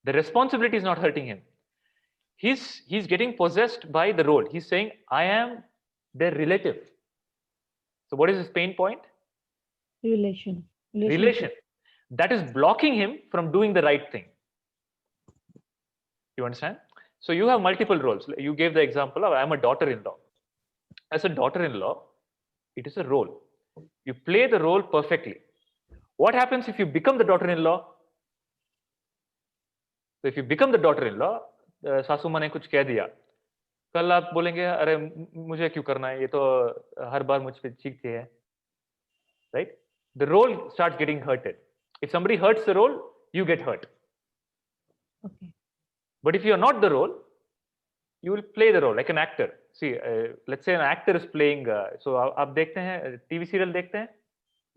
The responsibility is not hurting him. He's getting possessed by the role. He's saying, I am their relative. So what is his pain point? Relation. That is blocking him from doing the right thing. You understand? So you have multiple roles. You gave the example of I'm a daughter-in-law. As a daughter-in-law, it is a role. You play the role perfectly. What happens if you become the daughter-in-law? So if you become the daughter-in-law, सासू माँ ने कुछ कह दिया, कल आप बोलेंगे अरे मुझे क्यों करना है, ये तो हर बार मुझ पे चीखती है, right? The role starts getting hurted. If somebody hurts the role, you get hurt. Okay. But if you are not the role, you will play the role like an actor. See, let's say an actor is playing. So आप देखते हैं TV serial देखते हैं?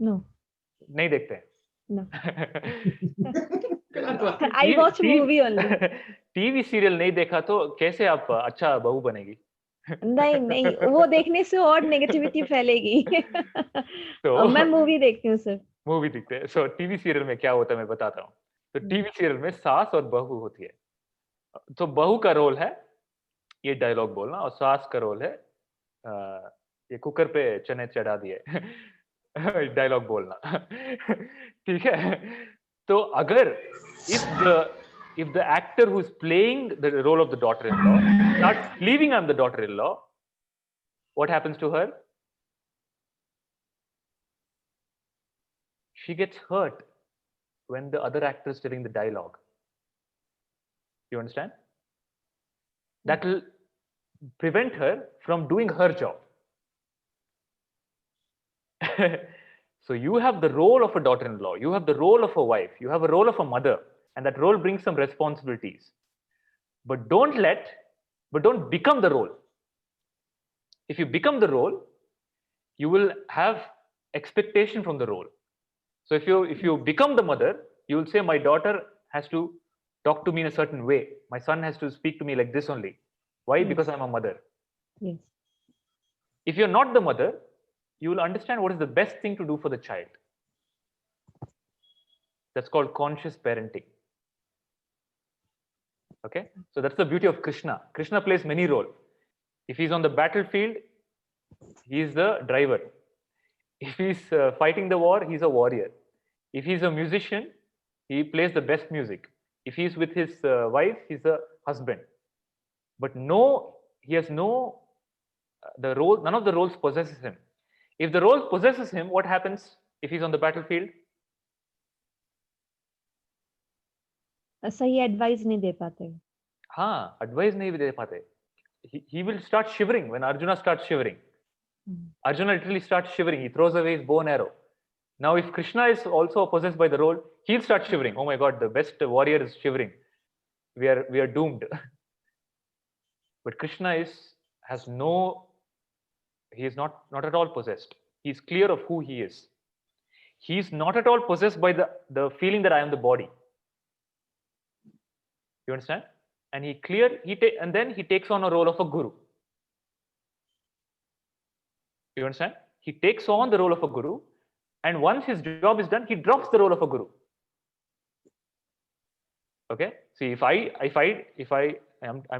No. नहीं देखते हैं? No. I watch movie only. TV serial नहीं देखा तो कैसे आप अच्छा बहू बनेगी? नहीं, वो देखने से और नेगेटिविटी फैलेगी. तो मैं मूवी देखती हूँ सर. मूवी देखते हैं. So TV serial में क्या होता है मैं बताता हूँ. तो TV serial में सास और बहू होती है. तो बहू का रोल है ये डायलॉग बोलना, और सास का रोल है ये कुकर पे चने चढ़ा दिए डायलॉग बोलना ठीक है. तो अगर if the actor who is playing the role of the daughter-in-law starts believing I'm the daughter-in-law, what happens to her? She gets hurt when the other actor is telling the dialogue. You understand? That will prevent her from doing her job. So you have the role of a daughter-in-law, you have the role of a wife, you have a role of a mother, and that role brings some responsibilities. But don't become the role. If you become the role, you will have expectation from the role. So if you become the mother, you will say, my daughter has to talk to me in a certain way. My son has to speak to me like this only. Why? Yes. Because I'm a mother. Yes. If you're not the mother, you will understand what is the best thing to do for the child. That's called conscious parenting. Okay? So that's the beauty of Krishna. Krishna plays many roles. If he's on the battlefield, he's the driver. If he's fighting the war, he's a warrior. If he's a musician, he plays the best music. If he's with his wife, he's a husband. But he has the role, none of the roles possesses him. If the role possesses him, what happens if he's on the battlefield? सही advice नहीं दे पाते. हाँ, advice नहीं भी दे पाते. He will start shivering when Arjuna starts shivering. Arjuna literally starts shivering. He throws away his bow and arrow. Now, if Krishna is also possessed by the role, he'll start shivering. Oh my God, the best warrior is shivering. We are doomed. But Krishna he is not at all possessed. He's clear of who he is. He's not at all possessed by the feeling that I am the body. You understand? And and then he takes on a role of a guru. You understand? He takes on the role of a guru, and once his job is done, he drops the role of a guru. Okay? See, if I'm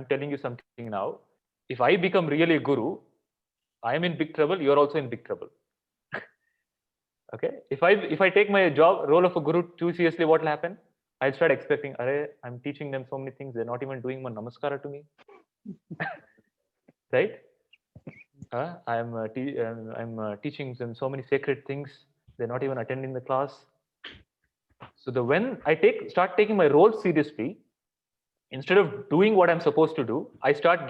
telling you something now, if I become really a guru, I am in big trouble, you're also in big trouble. Okay? If I take my role of a guru too seriously, what will happen? I'll start expecting, I'm teaching them so many things, they're not even doing one namaskara to me. Right? I'm teaching them so many sacred things, they're not even attending the class. So when I start taking my role seriously, instead of doing what I'm supposed to do, I start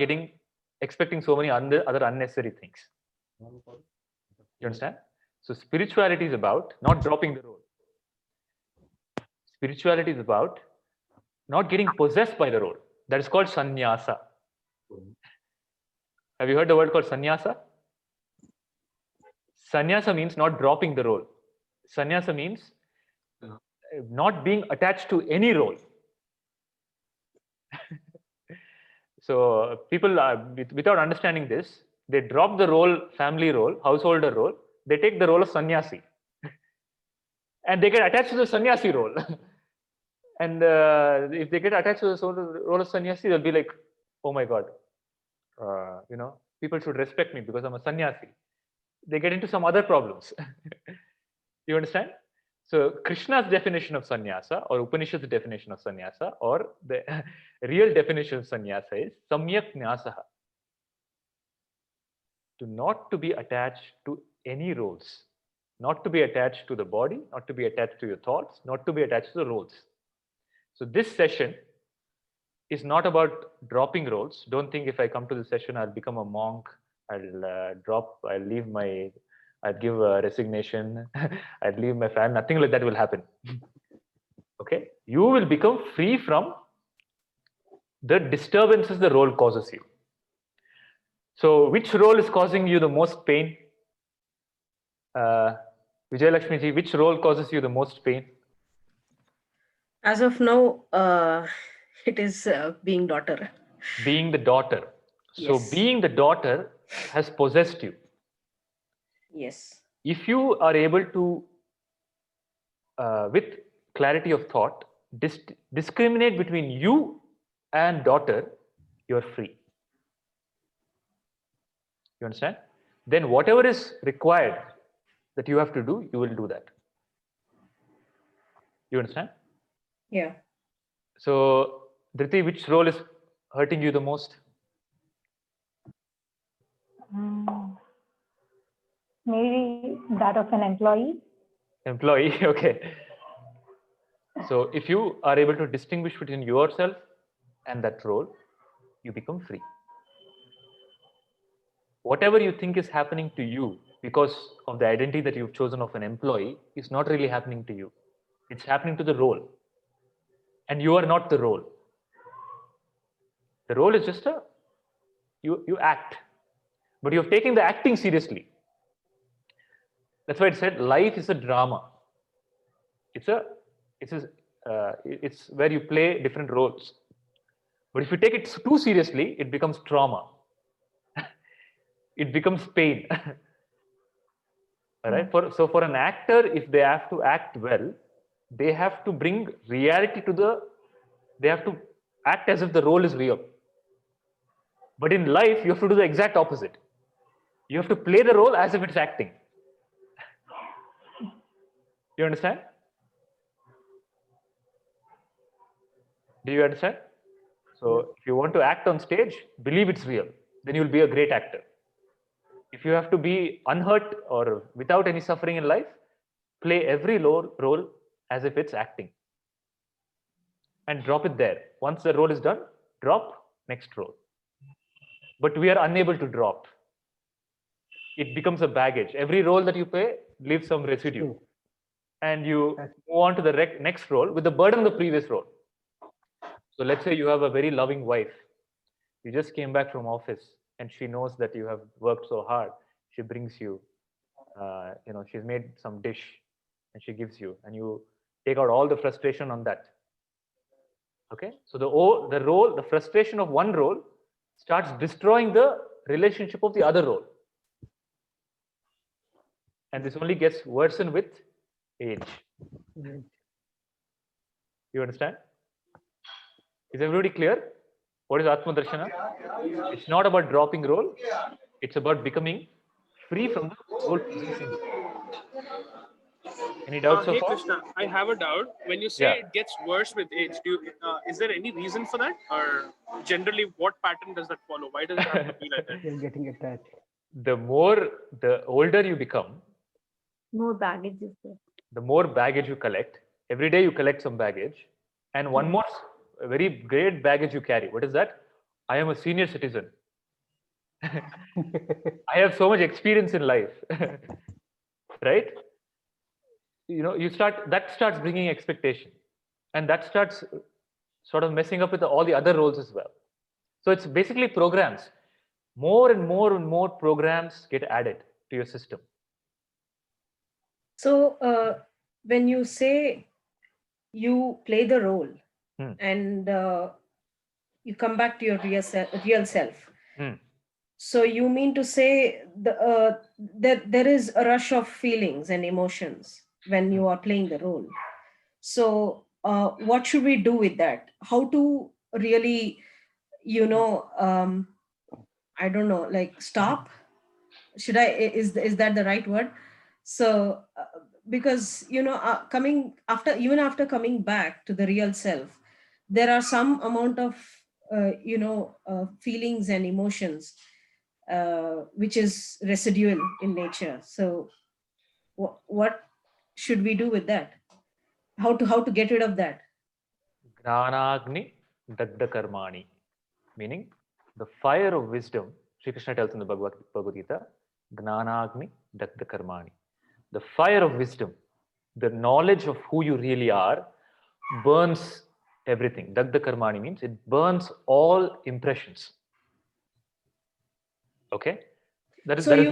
expecting so many other unnecessary things. You understand? So spirituality is about not dropping the role. Spirituality is about not getting possessed by the role. That is called sannyasa. Have you heard the word called sannyasa? Sannyasa means not dropping the role. Sannyasa means not being attached to any role. So people, without understanding this, they drop the role, family role, householder role, they take the role of sannyasi. And they get attached to the sannyasi role. And if they get attached to the role of sannyasi, they'll be like, oh my God, people should respect me because I'm a sannyasi. They get into some other problems. You understand? So Krishna's definition of sannyasa, or Upanishad's definition of sannyasa, or the real definition of sannyasa is samyak nyasaha. Not to be attached to any roles. Not to be attached to the body, not to be attached to your thoughts, not to be attached to the roles. So this session is not about dropping roles. Don't think if I come to this session, I'll become a monk, I'll give a resignation, I'll leave my family. Nothing like that will happen. Okay? You will become free from the disturbances the role causes you. So which role is causing you the most pain? Vijay Lakshmi ji, which role causes you the most pain? As of now, it is being daughter. Being the daughter. So Yes. Being the daughter has possessed you. Yes. If you are able to, with clarity of thought, discriminate between you and daughter, you're free. You understand? Then whatever is required that you have to do, you will do that. You understand? Yeah. So, Dhriti, which role is hurting you the most? Maybe that of an employee. Employee, okay. So, if you are able to distinguish between yourself and that role, you become free. Whatever you think is happening to you because of the identity that you've chosen of an employee is not really happening to you. It's happening to the role. And you are not the role. The role is just you act. But you're taking the acting seriously. That's why it said life is a drama. It's where you play different roles. But if you take it too seriously, it becomes trauma. It becomes pain. All right. So for an actor, if they have to act well, they have to bring reality to they have to act as if the role is real. But in life, you have to do the exact opposite. You have to play the role as if it's acting. You understand? Do you understand? So if you want to act on stage, believe it's real. Then you'll be a great actor. If you have to be unhurt or without any suffering in life, play every role as if it's acting. And drop it there. Once the role is done, drop, next role. But we are unable to drop. It becomes a baggage. Every role that you play leaves some residue. And you move on to the next role with the burden of the previous role. So let's say you have a very loving wife. You just came back from office and she knows that you have worked so hard. She brings you, she's made some dish and she gives you, and you take out all the frustration on that. Okay, so the frustration of one role starts destroying the relationship of the other role. And this only gets worsened with age. You understand? Is everybody clear? What is Atma Darshana? It's not about dropping role. It's about becoming free from the role possessing you. Any doubts so Hey far? Krishna, I have a doubt. When you say it gets worse with age, is there any reason for that, or generally, what pattern does that follow? Why does it have to be like that? You're getting attached. The older you become, more baggage is there. The more baggage you collect. Every day you collect some baggage, and one more very great baggage you carry. What is that? I am a senior citizen. I have so much experience in life. Right? That starts bringing expectation, and that starts sort of messing up with all the other roles as well. So it's basically programs. More and more and more programs get added to your system. So when you say you play the role and you come back to your real self, so you mean to say there is a rush of feelings and emotions when you are playing the role. So what should we do with that? How to really, I don't know, like stop? Is that the right word? So because coming after coming back to the real self, there are some amount of feelings and emotions which is residual in nature. So what should we do with that? How to get rid of that? Gnanagni dagda karmani, meaning the fire of wisdom. Sri Krishna tells in the Bhagavad Gita, Gnanagni dagda karmani. The fire of wisdom, the knowledge of who you really are, burns everything. Dagda karmani means it burns all impressions. Okay? So you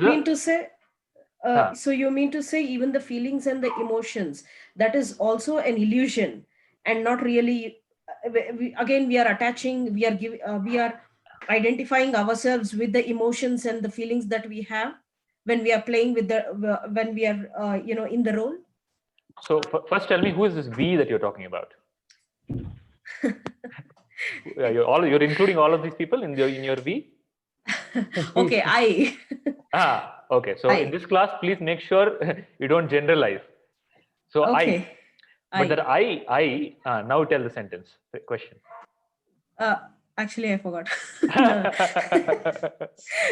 mean to say even the feelings and the emotions, that is also an illusion and not really. We are attaching, we are identifying ourselves with the emotions and the feelings that we have when we are playing with when we are in the role. So first tell me, who is this we that you're talking about? You're including all of these people in your we? Okay, I. Okay. So in this class, please make sure you don't generalize. So Okay. But that now tell the sentence question. Actually, I forgot. No.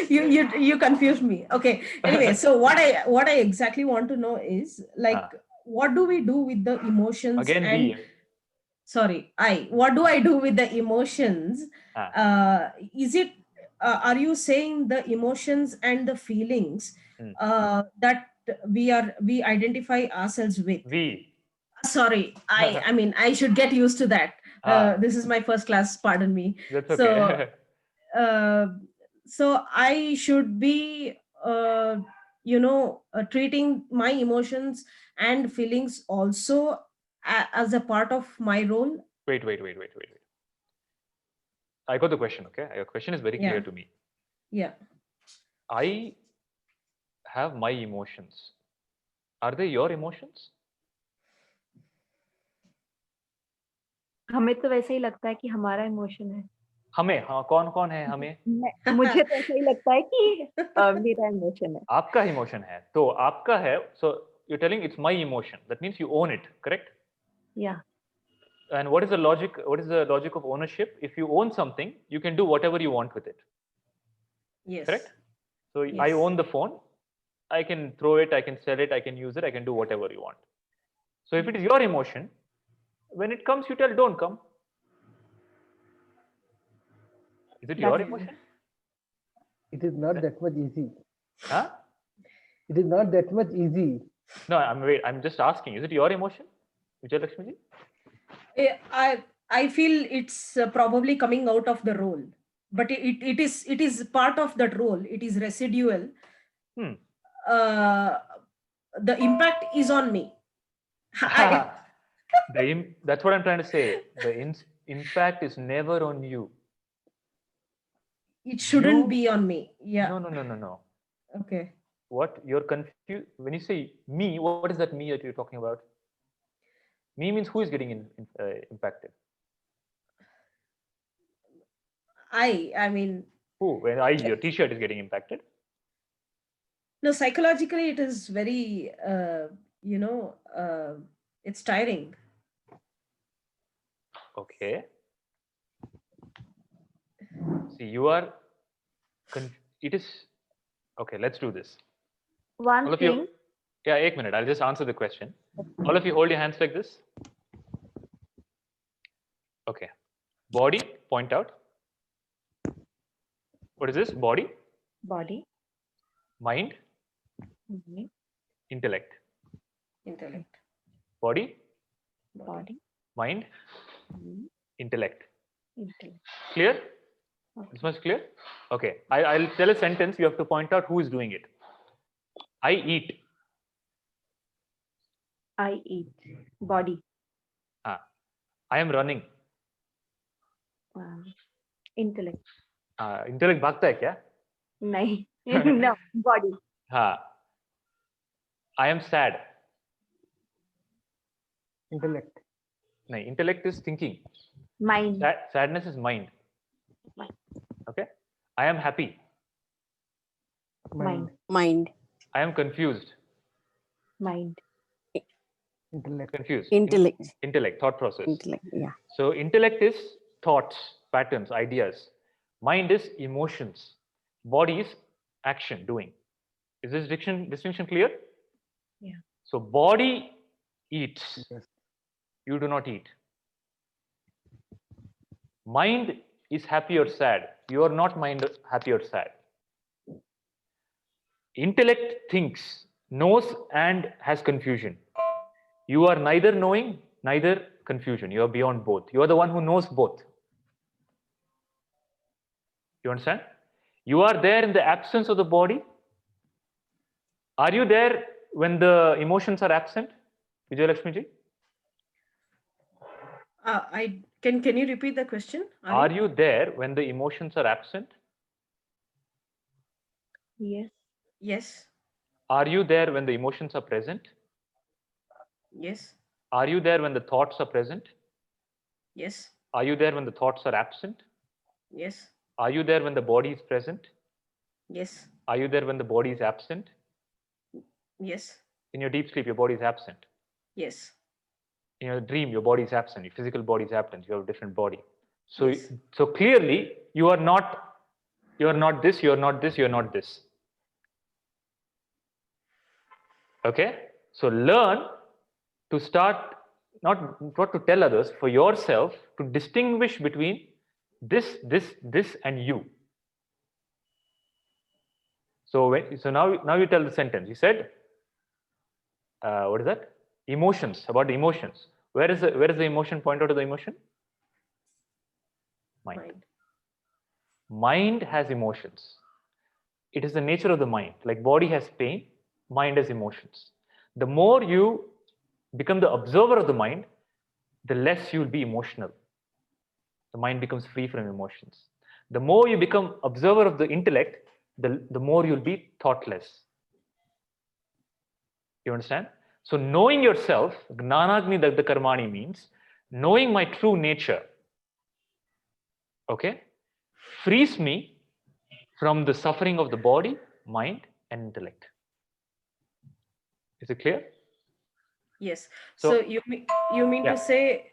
You confused me. Okay. Anyway, so what I exactly want to know is like, what do we do with the emotions? Again, and sorry, what do I do with the emotions? Is it are you saying the emotions and the feelings that we identify ourselves with? Sorry, I mean, I should get used to that. This is my first class, pardon me. That's okay. So I should be treating my emotions and feelings also as a part of my role. Wait. I got the question. Okay, your question is very clear to me. Yeah. I have my emotions. Are they your emotions? हमें तो वैसे ही लगता है कि हमारा emotion है। हमें, हाँ, कौन है हमें? मुझे तो ऐसा ही लगता है कि मेरा इमोशन है। आपका इमोशन है, तो आपका है. So you're telling it's my emotion. That means you own it, correct? Yeah. And what is the logic? What is the logic of ownership? If you own something, you can do whatever you want with it. Yes. Correct? So Yes. I own the phone. I can throw it, I can sell it, I can use it, I can do whatever you want. So if it is your emotion, when it comes, you tell, don't come. Is it your emotion? It is not that much easy. Huh? It is not that much easy. No, I'm just asking. Is it your emotion, Vijay Lakshmi? I feel it's probably coming out of the role, but it is part of that role. It is residual. The impact is on me. That's what I'm trying to say. The impact is never on you. It shouldn't be on me. Yeah. No. Okay. What you're confused when you say me? What is that me that you're talking about? Me means who is getting impacted? I mean. Who? When your T-shirt is getting impacted? No, psychologically it is very, it's tiring. Okay. See, you are. It is okay. Let's do this. One All of thing. you. Yeah, 1 minute. I'll just answer the question. All of you hold your hands like this. Okay. Body, point out. What is this? Body. Body. Mind. Mm-hmm. Intellect. Intellect. Body. Body. Mind. Mm-hmm. Intellect. Intellect. Clear? Okay. This much clear? Okay. I'll tell a sentence. You have to point out who is doing it. I eat. I eat. Body. I am running. Intellect. Intellect भागता है क्या? नहीं. No. Body. I am sad. Intellect. No, intellect is thinking. Mind. Sadness is mind. Mind. Okay. I am happy. Mind. I am confused. Mind. Intellect. Confused. Intellect. Thought process. Intellect. Yeah. So intellect is thoughts, patterns, ideas. Mind is emotions. Body is action, doing. Is this distinction clear? Yeah. So body eats. Yes. You do not eat. Mind is happy or sad. You are not mind happy or sad. Intellect thinks, knows, and has confusion. You are neither knowing, neither confusion. You are beyond both. You are the one who knows both. You understand? You are there in the absence of the body. Are you there when the emotions are absent? Vijay Lakshmi ji? Can you repeat the question? Are you there when the emotions are absent? Yes. Yes. Are you there when the emotions are present? Yes. Are you there when the thoughts are present? Yes. Are you there when the thoughts are absent? Yes. Are you there when the body is present? Yes. Are you there when the body is absent? Yes. In your deep sleep, your body is absent. Yes. In your dream, your body is absent. Your physical body is absent. You have a different body. So, Yes. so clearly, you are not this. You are not this. You are not this. Okay. So learn to start not to tell others, for yourself to distinguish between this, and you. So now you tell the sentence. You said, what is that? Emotions, about the emotions. Where is the emotion? Point out to the emotion. Mind. Mind has emotions. It is the nature of the mind. Like body has pain, mind has emotions. The more you become the observer of the mind, the less you will be emotional. The mind becomes free from emotions. The more you become observer of the intellect, the more you'll be thoughtless. You understand? So knowing yourself, Gnanagni Dagda Karmani means knowing my true nature, okay, frees me from the suffering of the body, mind, and intellect. Is it clear? Yes. So you mean to say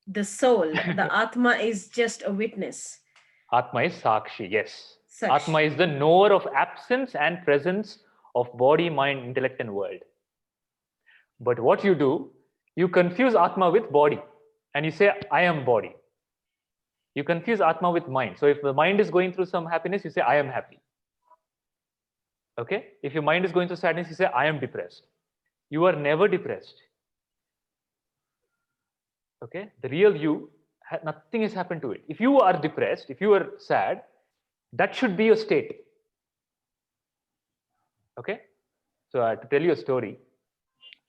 the soul, the Atma is just a witness. Atma is Sakshi, yes. Sakshi. Atma is the knower of absence and presence of body, mind, intellect, and world. But what you do, you confuse Atma with body and you say, I am body. You confuse Atma with mind. So if the mind is going through some happiness, you say, I am happy. Okay? If your mind is going through sadness, you say, I am depressed. You are never depressed. Okay? The real you, nothing has happened to it. If you are depressed, if you are sad, that should be your state. Okay? So to tell you a story,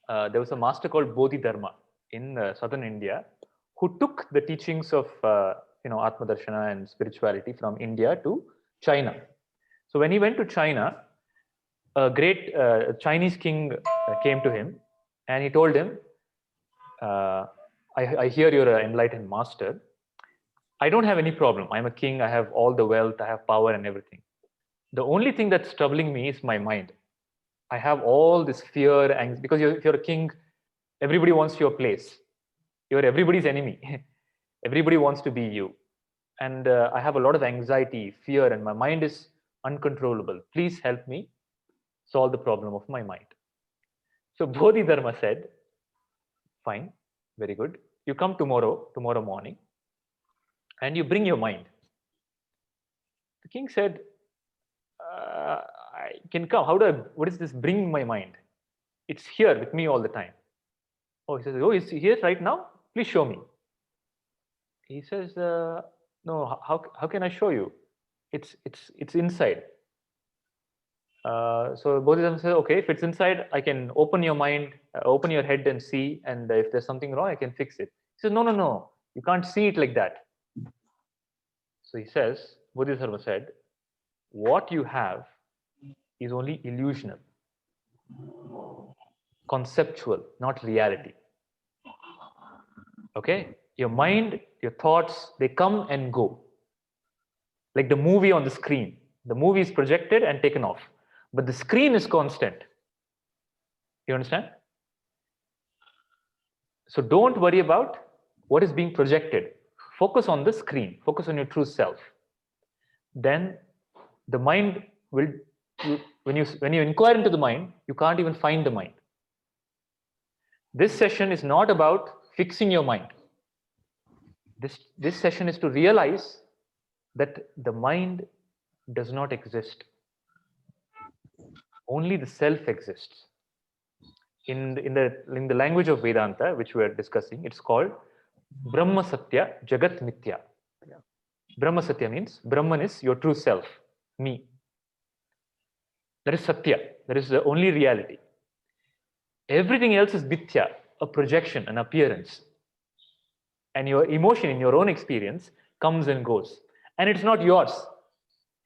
there was a master called Bodhidharma in southern India who took the teachings of Atma Darshana and spirituality from India to China. So when he went to China, a great Chinese king came to him and he told him, I hear you're an enlightened master. I don't have any problem. I'm a king. I have all the wealth. I have power and everything. The only thing that's troubling me is my mind. I have all this fear, and because if you're a king, everybody wants your place. You're everybody's enemy. Everybody wants to be you. And I have a lot of anxiety, fear, and my mind is uncontrollable. Please help me solve the problem of my mind. So Bodhidharma said, fine, very good. You come tomorrow morning, and you bring your mind. The king said, I can come. What is this bring my mind? It's here with me all the time. Oh, he says, oh, is he here right now? Please show me. He says, no, how can I show you? It's inside. So Bodhidharma says, okay, if it's inside, I can open your mind, open your head and see, and if there's something wrong, I can fix it. He says, no, you can't see it like that. So he says, Bodhidharma said, what you have is only illusional, conceptual, not reality. Okay? Your mind, your thoughts, they come and go. Like the movie on the screen. The movie is projected and taken off. But the screen is constant. You understand? So don't worry about what is being projected. Focus on the screen. Focus on your true self. Then the mind will, when you inquire into the mind, you can't even find the mind. This session is not about fixing your mind. This session is to realize that the mind does not exist. Only the self exists. In the language of Vedanta, which we are discussing, it's called Brahma Satya Jagat Mithya. Brahma Satya means Brahman is your true self, me. That is Satya. That is the only reality. Everything else is Mithya, a projection, an appearance. And your emotion in your own experience comes and goes. And it's not yours.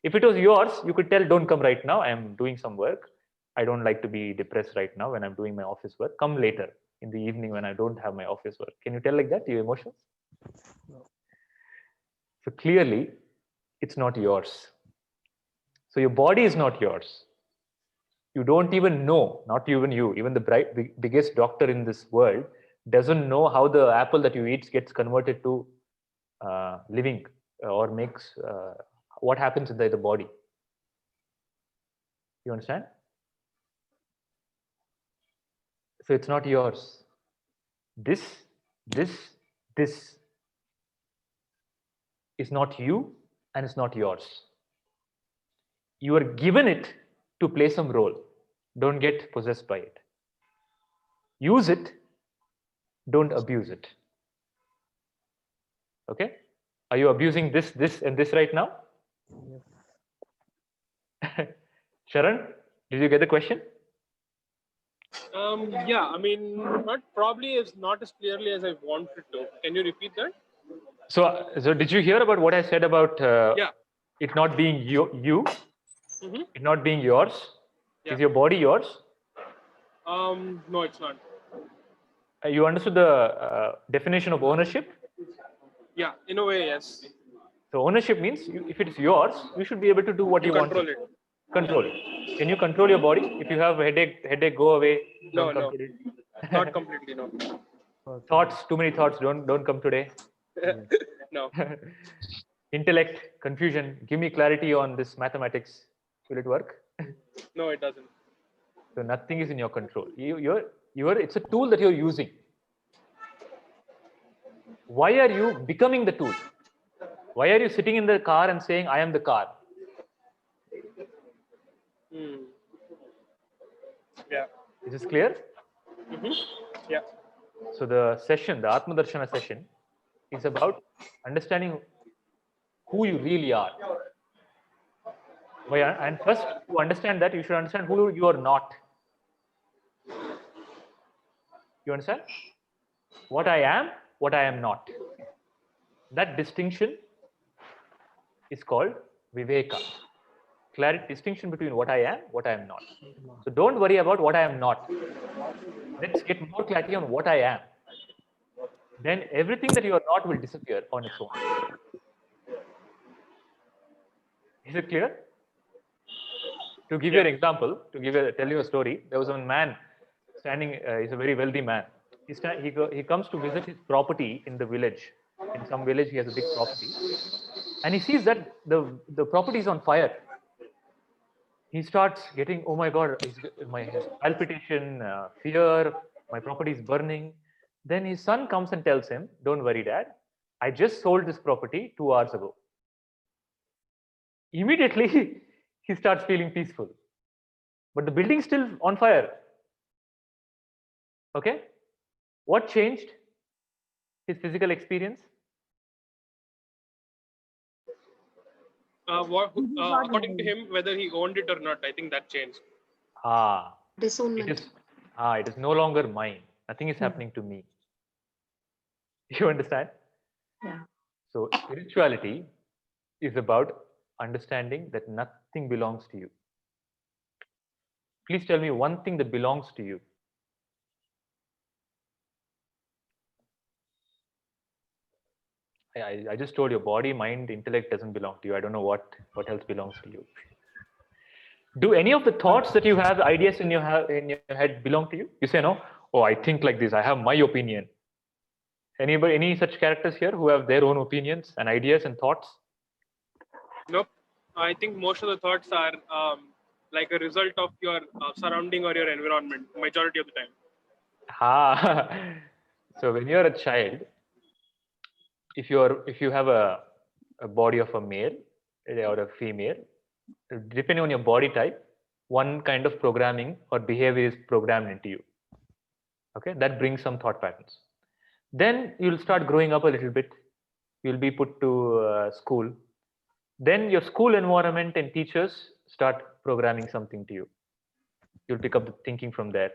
If it was yours, you could tell, don't come right now. I am doing some work. I don't like to be depressed right now when I'm doing my office work. Come later in the evening when I don't have my office work. Can you tell like that to your emotions? No. So clearly, it's not yours. So your body is not yours. You don't even know, not even you, even the biggest doctor in this world doesn't know how the apple that you eat gets converted to living or makes what happens inside the body. You understand? So it's not yours. This is not you and it's not yours. You are given it to play some role. Don't get possessed by it. Use it, don't abuse it. Okay? Are you abusing this, and this right now? Sharan, did you get the question? Yeah, I mean, not as clearly as I wanted to. Can you repeat that? So did you hear about what I said about Yeah. it not being you, it not being yours? Yeah. Is your body yours? No, it's not. You understood the definition of ownership? Yeah, in a way, yes. So ownership means if it is yours, you should be able to do what you want to. Control it. Control it. Can you control your body? If you have a headache, go away. No, Don't come no. today. Not completely, no. Thoughts, too many thoughts. Don't come today. No. Intellect, confusion. Give me clarity on this mathematics. Will it work? No, it doesn't. So nothing is in your control. It's a tool that you're using. Why are you becoming the tool? Why are you sitting in the car and saying, I am the car? Yeah. Is this clear? Yeah. So the session, the Atma Darshana session, is about understanding who you really are. And first, to understand that, you should understand who you are not. You understand? What I am, what I am not. That distinction is called Viveka. Clarity, distinction between what I am, what I am not. So don't worry about what I am not. Let's get more clarity on what I am. Then everything that you are not will disappear on its own. Is it clear? To give you an example, tell you a story, there was a man standing, he's a very wealthy man. He comes to visit his property in the village. In some village, he has a big property. And he sees that the property is on fire. He starts getting, oh my God, his palpitation, fear, my property is burning. Then his son comes and tells him, don't worry, Dad, I just sold this property 2 hours ago. Immediately, he starts feeling peaceful. But the building is still on fire. Okay? What changed his physical experience? According to him, whether he owned it or not, I think that changed. It is no longer mine. Nothing is happening to me. You understand? Yeah. So spirituality is about understanding that nothing belongs to you. Please tell me one thing that belongs to you. I just told you body, mind, intellect doesn't belong to you. I don't know what else belongs to you. Do any of the thoughts that you have, ideas in your head belong to you? You say no. Oh, I think like this. I have my opinion. Any such characters here who have their own opinions and ideas and thoughts? Nope. I think most of the thoughts are like a result of your surrounding or your environment, majority of the time. So when you're a child, if you have a body of a male or a female, depending on your body type, one kind of programming or behavior is programmed into you. Okay, that brings some thought patterns. Then you'll start growing up a little bit. You'll be put to school. Then your school environment and teachers start programming something to you. You'll pick up the thinking from there.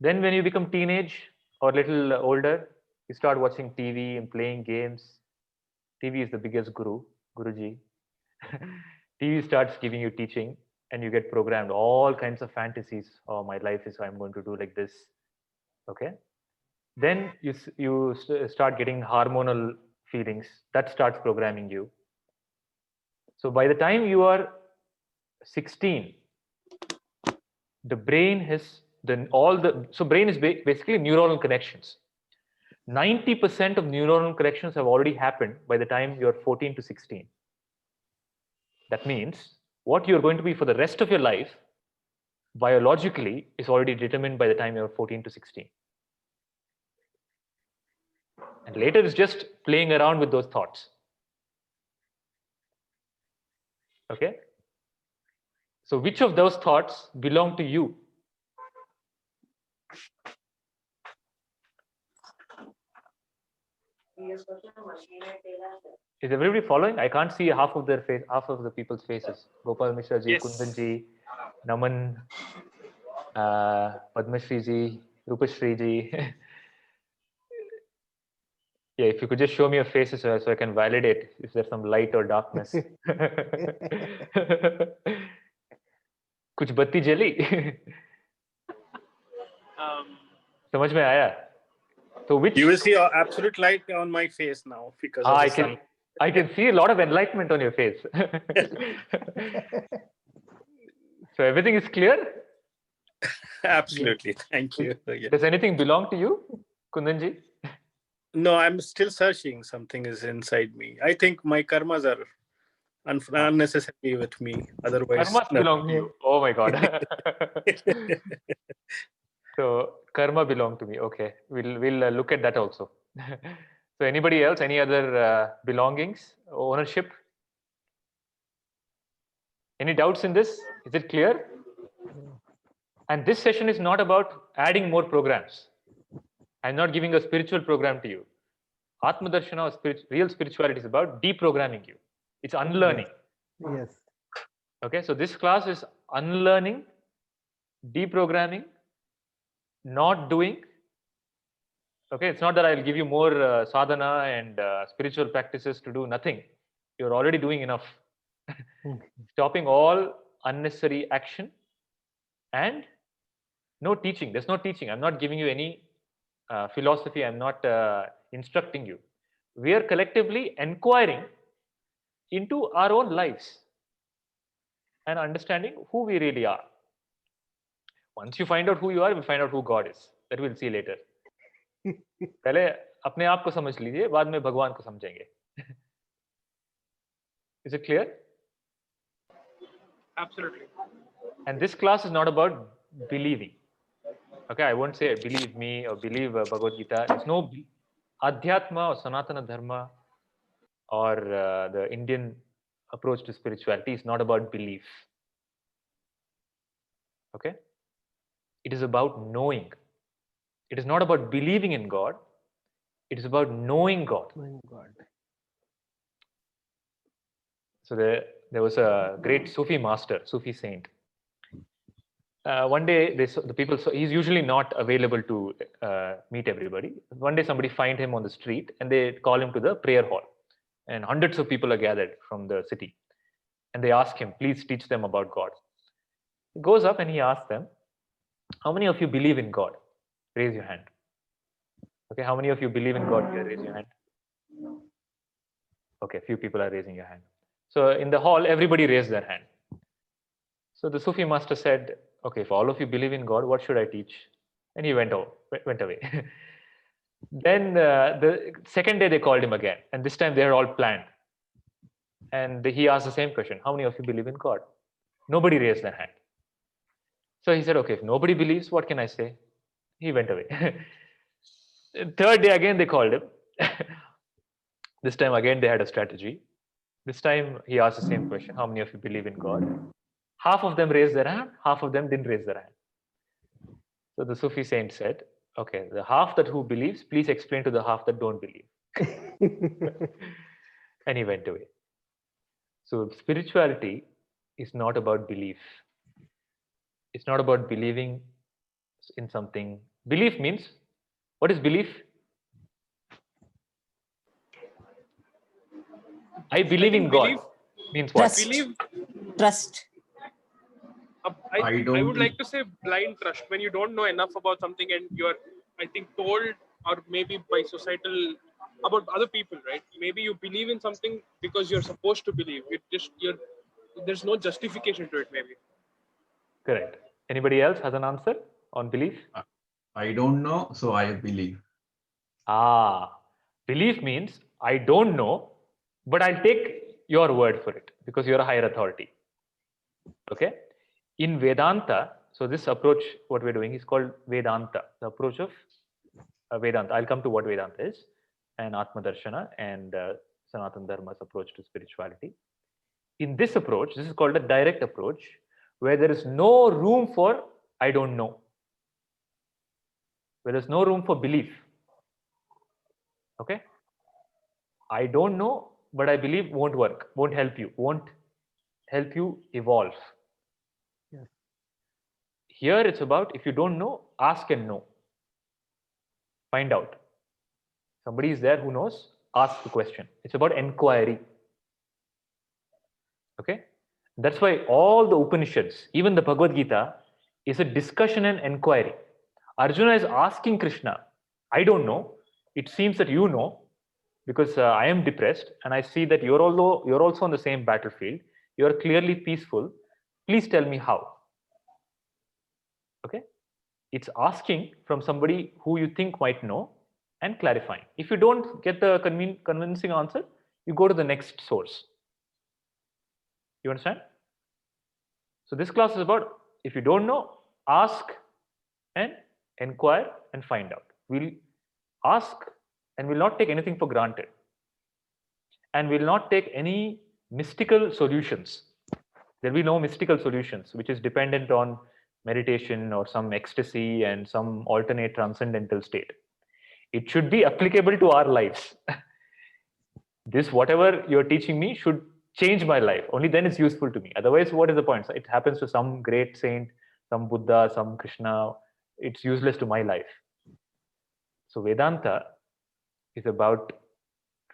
Then when you become teenage or little older, you start watching TV and playing games. TV is the biggest Guruji. TV starts giving you teaching and you get programmed all kinds of fantasies. Oh, my life is I'm going to do like this. Okay. Then you start getting hormonal feelings that starts programming you. So by the time you are 16, the brain has so brain is basically neuronal connections. 90% of neuronal connections have already happened by the time you're 14 to 16. That means what you're going to be for the rest of your life, biologically, is already determined by the time you're 14 to 16. And later is just playing around with those thoughts. Okay? So which of those thoughts belong to you? Is everybody following? I can't see half of their face, half of the people's faces. Gopal Mishra ji, Yes. Kundan ji, Naman, Padmashri ji, Rupashri ji. Yeah, if you could just show me your faces so I can validate if there's some light or darkness. कुछ बत्ती जली? समझ में आया? So which You will see absolute light on my face now because of the sun. I can see a lot of enlightenment on your face. So everything is clear? Absolutely. Thank you. Yeah. Does anything belong to you, Kundanji? No, I'm still searching. Something is inside me. I think my karmas are unnecessary with me. Otherwise, Karmas belong to you. Oh my God. So karma belong to me. Okay, we'll look at that also. So anybody else? Any other belongings? Ownership? Any doubts in this? Is it clear? And this session is not about adding more programs. I'm not giving a spiritual program to you. Atma Darshana or real spirituality is about deprogramming you. It's unlearning. Yes. Okay, so this class is unlearning, deprogramming, not doing. Okay, it's not that I'll give you more sadhana and spiritual practices to do nothing. You're already doing enough. Stopping all unnecessary action and no teaching. There's no teaching. I'm not giving you any philosophy. I'm not instructing you. We are collectively inquiring into our own lives and understanding who we really are. Once you find out who you are, we find out who God is. That we'll see later. पहले अपने आप को समझ लीजिए, बाद में भगवान को समझेंगे. Is it clear? Absolutely. And this class is not about believing. Okay, I won't say believe me or believe Bhagavad Gita. There's no Adhyatma or Sanatana Dharma or the Indian approach to spirituality is not about belief. Okay? It is about knowing. It is not about believing in God. It is about knowing God. Knowing God. So there was a great Sufi master, Sufi saint. One day, the people saw, he's usually not available to meet everybody. One day, somebody find him on the street and they call him to the prayer hall. And hundreds of people are gathered from the city. And they ask him, please teach them about God. He goes up and he asks them, how many of you believe in God? Raise your hand. Okay, how many of you believe in God here? Raise your hand. Okay, few people are raising your hand. So in the hall, everybody raised their hand. So the Sufi master said, okay, if all of you believe in God, what should I teach? And he went away. Then the second day they called him again. And this time they had all planned. And he asked the same question, how many of you believe in God? Nobody raised their hand. So he said, okay, if nobody believes, what can I say? He went away. Third day again they called him. This time again they had a strategy. This time he asked the same question, how many of you believe in God? Half of them raised their hand, half of them didn't raise their hand. So the Sufi saint said, okay, the half that who believes, please explain to the half that don't believe. And he went away. So spirituality is not about belief. It's not about believing in something. Belief means, what is belief? I believe in God. Means what? Trust. I would like to say blind trust, when you don't know enough about something and you're, I think, told or maybe by societal about other people, right? Maybe you believe in something because you're supposed to believe. There's no justification to it, maybe. Correct. Anybody else has an answer on belief? I don't know, so I believe. Belief means I don't know, but I'll take your word for it because you're a higher authority. Okay? In Vedanta, so this approach, what we're doing is called Vedanta, the approach of Vedanta. I'll come to what Vedanta is, and Atma Darshana and Sanatana Dharma's approach to spirituality. In this approach, this is called a direct approach, where there is no room for I don't know, where there's no room for belief. Okay? I don't know, but I believe won't work, won't help you evolve. Yes. Here it's about if you don't know, ask and know. Find out. Somebody is there who knows, ask the question. It's about inquiry. Okay? That's why all the Upanishads, even the Bhagavad Gita, is a discussion and inquiry. Arjuna is asking Krishna, I don't know. It seems that you know, because I am depressed and I see that you're also on the same battlefield. You're clearly peaceful. Please tell me how. Okay? It's asking from somebody who you think might know and clarifying. If you don't get the convincing answer, you go to the next source. You understand? So this class is about, if you don't know, ask and inquire and find out. We'll ask and we'll not take anything for granted. And we'll not take any mystical solutions. There'll be no mystical solutions, which is dependent on meditation or some ecstasy and some alternate transcendental state. It should be applicable to our lives. This, whatever you're teaching me, should change my life. Only then it's useful to me. Otherwise, what is the point? It happens to some great saint, some Buddha, some Krishna. It's useless to my life. So Vedanta is about,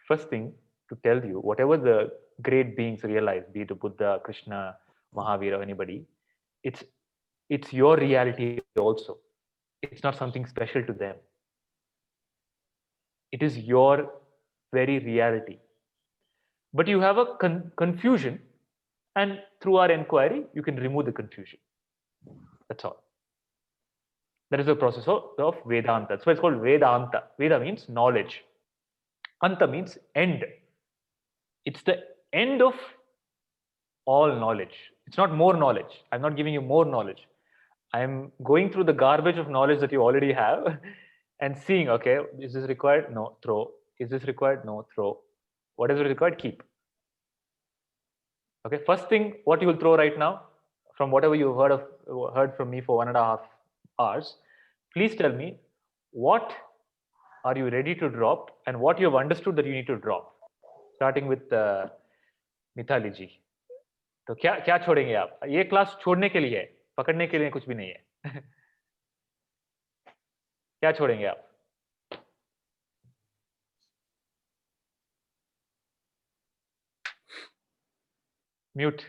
first thing, to tell you, whatever the great beings realize, be it Buddha, Krishna, Mahavira, or anybody, it's your reality also. It's not something special to them. It is your very reality. But you have a confusion, and through our inquiry, you can remove the confusion. That's all. That is the process of Vedanta. That's why it's called Vedanta. Veda means knowledge. Anta means end. It's the end of all knowledge. It's not more knowledge. I'm not giving you more knowledge. I'm going through the garbage of knowledge that you already have and seeing, okay, is this required? No, throw. Is this required? No, throw. What is required? Keep. Okay, first thing, what you will throw right now, from whatever you've heard from me for 1.5 hours, please tell me what are you ready to drop and what you have understood that you need to drop. Starting with Mitali जी, तो क्या छोड़ेंगे आप? ये class छोड़ने के लिए है, पकड़ने के लिए कुछ भी नहीं है. क्या छोड़ेंगे आप? म्यूट.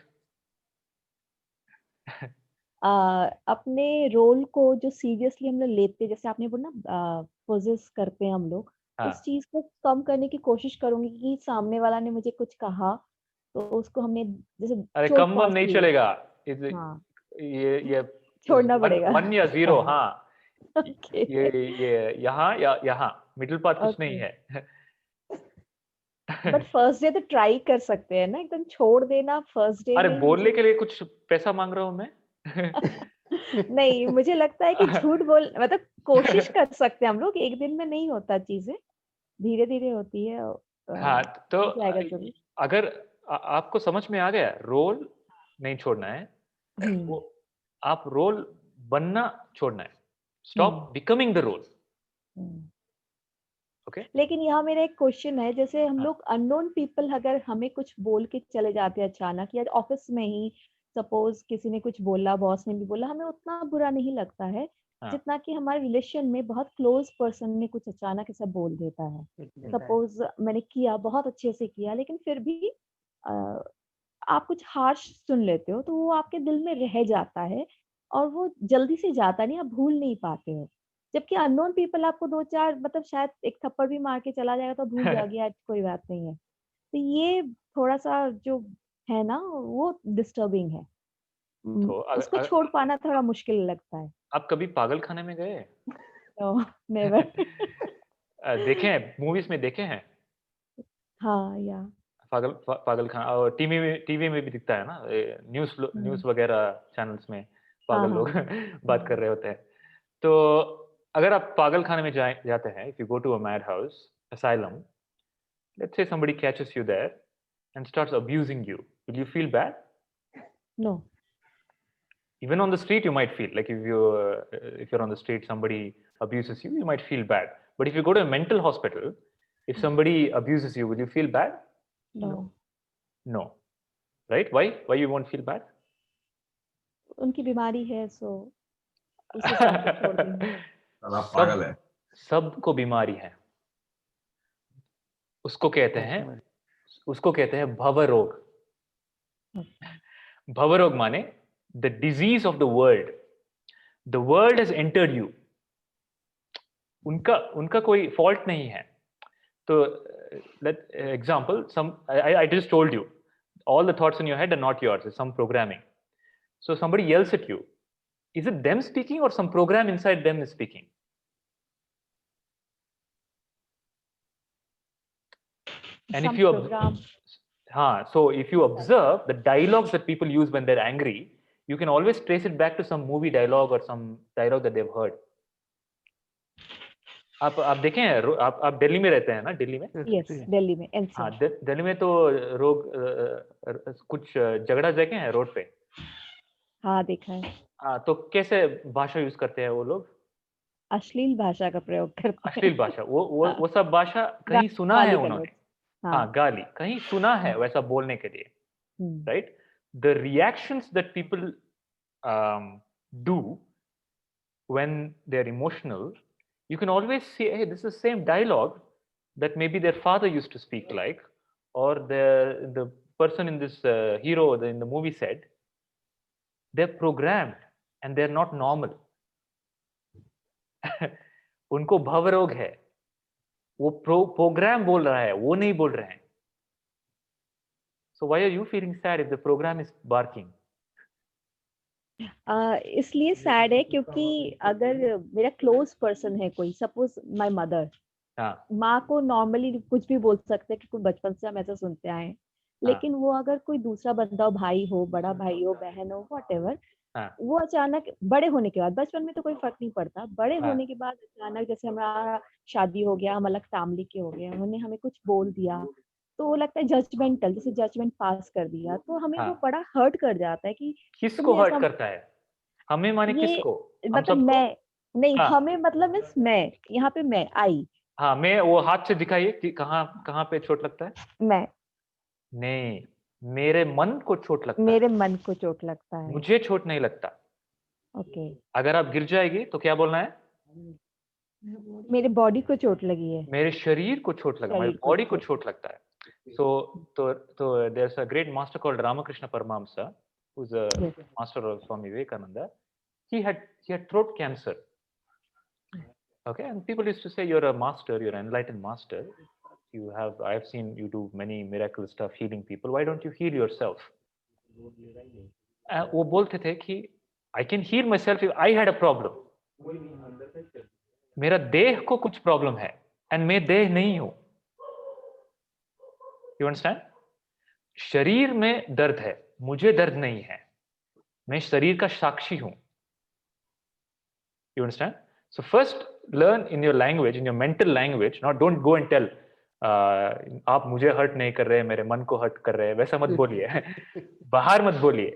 अपने रोल को जो सीरियसली हम लोग लेते हैं, जैसे आपने बोला ना, पोजेस करते हैं हम लोग, उस चीज को कम करने की कोशिश करूंगी कि सामने वाला ने मुझे कुछ कहा तो उसको हमने जैसे अरे कम नहीं चलेगा. ये छोड़ना पड़ेगा. 1 या 0. हाँ. ये यहाँ मिडिल पाथ कुछ नहीं है. बट फर्स्ट डे तो ट्राई कर सकते हैं ना, एकदम छोड़ देना फर्स्ट डे. अरे बोलने के लिए कुछ पैसा मांग रहा हूँ मैं. नहीं, मुझे लगता है कि झूठ बोल मतलब कोशिश कर सकते हैं हम लोग. एक दिन में नहीं होता, चीजें धीरे धीरे होती है. हाँ, तो अगर आपको समझ में आ गया, रोल नहीं छोड़ना है, वो आप रोल बनना छोड़ना है. Stop becoming the role. Okay. लेकिन यहाँ मेरा एक क्वेश्चन है, जैसे हम लोग अननोन पीपल अगर हमें कुछ बोल के चले जाते हैं अचानक, या ऑफिस में ही सपोज किसी ने कुछ बोला, बॉस ने भी बोला, हमें उतना बुरा नहीं लगता है जितना कि हमारे रिलेशन में बहुत क्लोज पर्सन ने कुछ अचानक ऐसा बोल देता है. सपोज मैंने किया, बहुत अच्छे से किया, लेकिन फिर भी आप कुछ हार्श सुन लेते हो तो वो आपके दिल में रह जाता है और वो जल्दी से जाता नहीं, आप भूल नहीं पाते हो. जबकि अननोन पीपल आपको 2-4 मतलब शायद एक थप्पड़ भी मार के चला जाएगा तो भूल जाओगे आज कोई बात नहीं है। तो ये थोड़ा सा जो है ना वो डिस्टर्बिंग है। तो उसको छोड़ पाना थोड़ा मुश्किल लगता है। आप कभी पागल खाने में गए? No, never. देखे हैं, मूवीज में देखे हैं हाँ या पागल खाना, और टीवी में भी दिखता है ना, न्यूज़ वगैरह चैनल्स में पागल लोग बात कर रहे होते हैं। तो अगर आप पागल खाने में जाते हैं, if you go to a mad house asylum, let's say somebody catches you there and starts abusing you, will you feel bad? No. Even on the street you might feel like, if you're on the street, somebody abuses you, you might feel bad. But if you go to a mental hospital, if somebody abuses you, will you feel bad? No. Right? Why you won't feel bad? उनकी बीमारी है, सो उस हिसाब से छोड़ देंगे। पागल है। सबको बीमारी है। उसको कहते हैं भवरोग। भवरोग माने the disease of the world. The world has entered you. उनका कोई fault नहीं है। तो example, I just told you, all the thoughts in your head are not yours, it's some programming. So somebody yells at you. Is it them speaking or some program inside them is speaking? And if you so if you observe the dialogues that people use when they're angry, you can always trace it back to some movie dialogue or some dialogue that they've heard. आप देखें हैं, आप दिल्ली में रहते हैं ना? दिल्ली में? Yes, Delhi में NCR। हाँ, दिल्ली में तो कुछ झगड़ा देखे हैं रोड पे? हाँ, देखा है। हाँ, तो कैसे भाषा यूज करते हैं वो लोग? अश्लील भाषा का प्रयोग करते हैं। अश्लील भाषा, वो सब भाषा कहीं सुना है उन्होंने। हाँ, गाली कहीं सुना है वैसा बोलने के लिए, right? The reactions that people do when they're emotional, you can always see, hey, this is the same dialogue that maybe their father used to speak like, or the person in this hero in the movie said. They're programmed and they're not normal. उनको भवरोग है, वो programme बोल रहा है, वो नहीं बोल रहे हैं। So why are you feeling sad if the program is barking? इसलिए सैड है क्योंकि अगर मेरा क्लोज पर्सन है कोई, सपोज माय मदर, माँ को नॉर्मली कुछ भी बोल सकते हैं क्योंकि बचपन से हम ऐसा सुनते आए हैं, लेकिन वो अगर कोई दूसरा बंदा हो, भाई हो, बड़ा भाई हो, बहन हो, व्हाटएवर, वो अचानक बड़े होने के बाद, बचपन में तो कोई फर्क नहीं पड़ता, बड़े होने के बाद अचानक जैसे हमारा शादी हो गया, हम अलग फैमिली के हो गए, उन्होंने हमें कुछ बोल दिया तो वो लगता है जजमेंटल, जैसे जजमेंट पास कर दिया, तो हमें वो बड़ा हर्ट कर जाता है कि किसको हर्ट करता है? हमें माने किसको? मतलब मैं नहीं, हमें मतलब मींस मैं, यहाँ पे मैं आई। हाँ, मैं, वो हाथ से दिखाइए कि कहाँ पे चोट लगता है? मैं नहीं, मेरे मन को चोट लगता है। मेरे मन को चोट लगता है। मुझे चोट नहीं लगता। ओके। अगर आप गिर जाएगी तो क्या बोलना है? मेरे बॉडी को चोट लगी है। मेरे शरीर को चोट लगा, मेरे बॉडी को चोट लगता है। So there's a great master called Ramakrishna Paramahamsa, who's a master of Swami Vivekananda. He had throat cancer. Okay, and people used to say, you're a master, you're an enlightened master. I have seen you do many miraculous stuff healing people. Why don't you heal yourself? वो बोलते थे कि I can heal myself if I had a problem. मेरा देह को कुछ problem है, and मैं देह नहीं हूं. You understand? शरीर में दर्द है, मुझे दर्द नहीं है, मैं शरीर का साक्षी हूं. You understand? So first learn in your language, in your mental language. Don't go and tell आप मुझे हर्ट नहीं कर रहे, मेरे मन को हर्ट कर रहे हैं, वैसा मत बोलिए. बाहर मत बोलिए.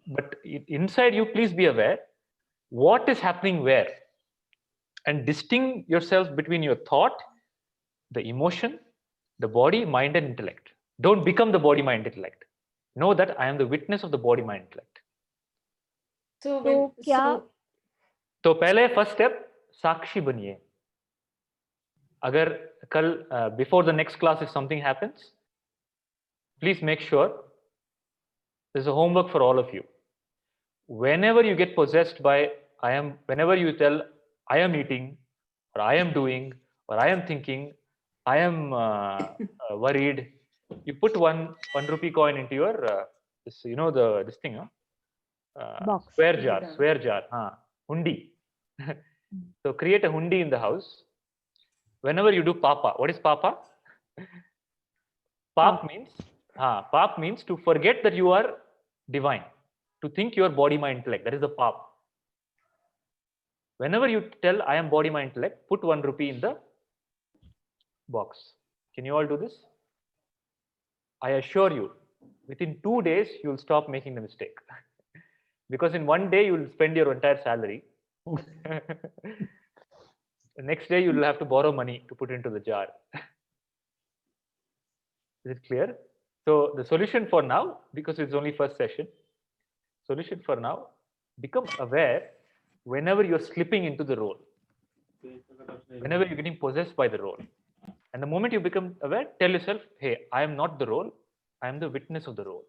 But inside you, please be aware what is happening where, and distinguish yourself between your thought, the emotion, the body, mind, and intellect. Don't become the body, mind, intellect. Know that I am the witness of the body, mind, intellect. तो पहले first step साक्षी बनिए. अगर कल before the next class if something happens, please make sure this is a homework for all of you. Whenever you get possessed by whenever you tell I am eating, or I am doing, or I am thinking, I am worried. You put one rupee coin into your this, you know, this thing, Box. square jar, hundi. So create a hundi in the house. Whenever you do papa, what is papa? Pap means to forget that you are divine, to think your body, mind, intellect. That is the pap. Whenever you tell I am body, mind, intellect, put 1 rupee in the box. Can you all do this? I assure you, within 2 days, you will stop making the mistake. Because in 1 day, you will spend your entire salary. The next day, you will have to borrow money to put into the jar. Is it clear? So the solution for now, because it's only first session, solution for now, become aware whenever you're slipping into the role, whenever you're getting possessed by the role. And the moment you become aware, tell yourself, hey, I am not the role, I am the witness of the role.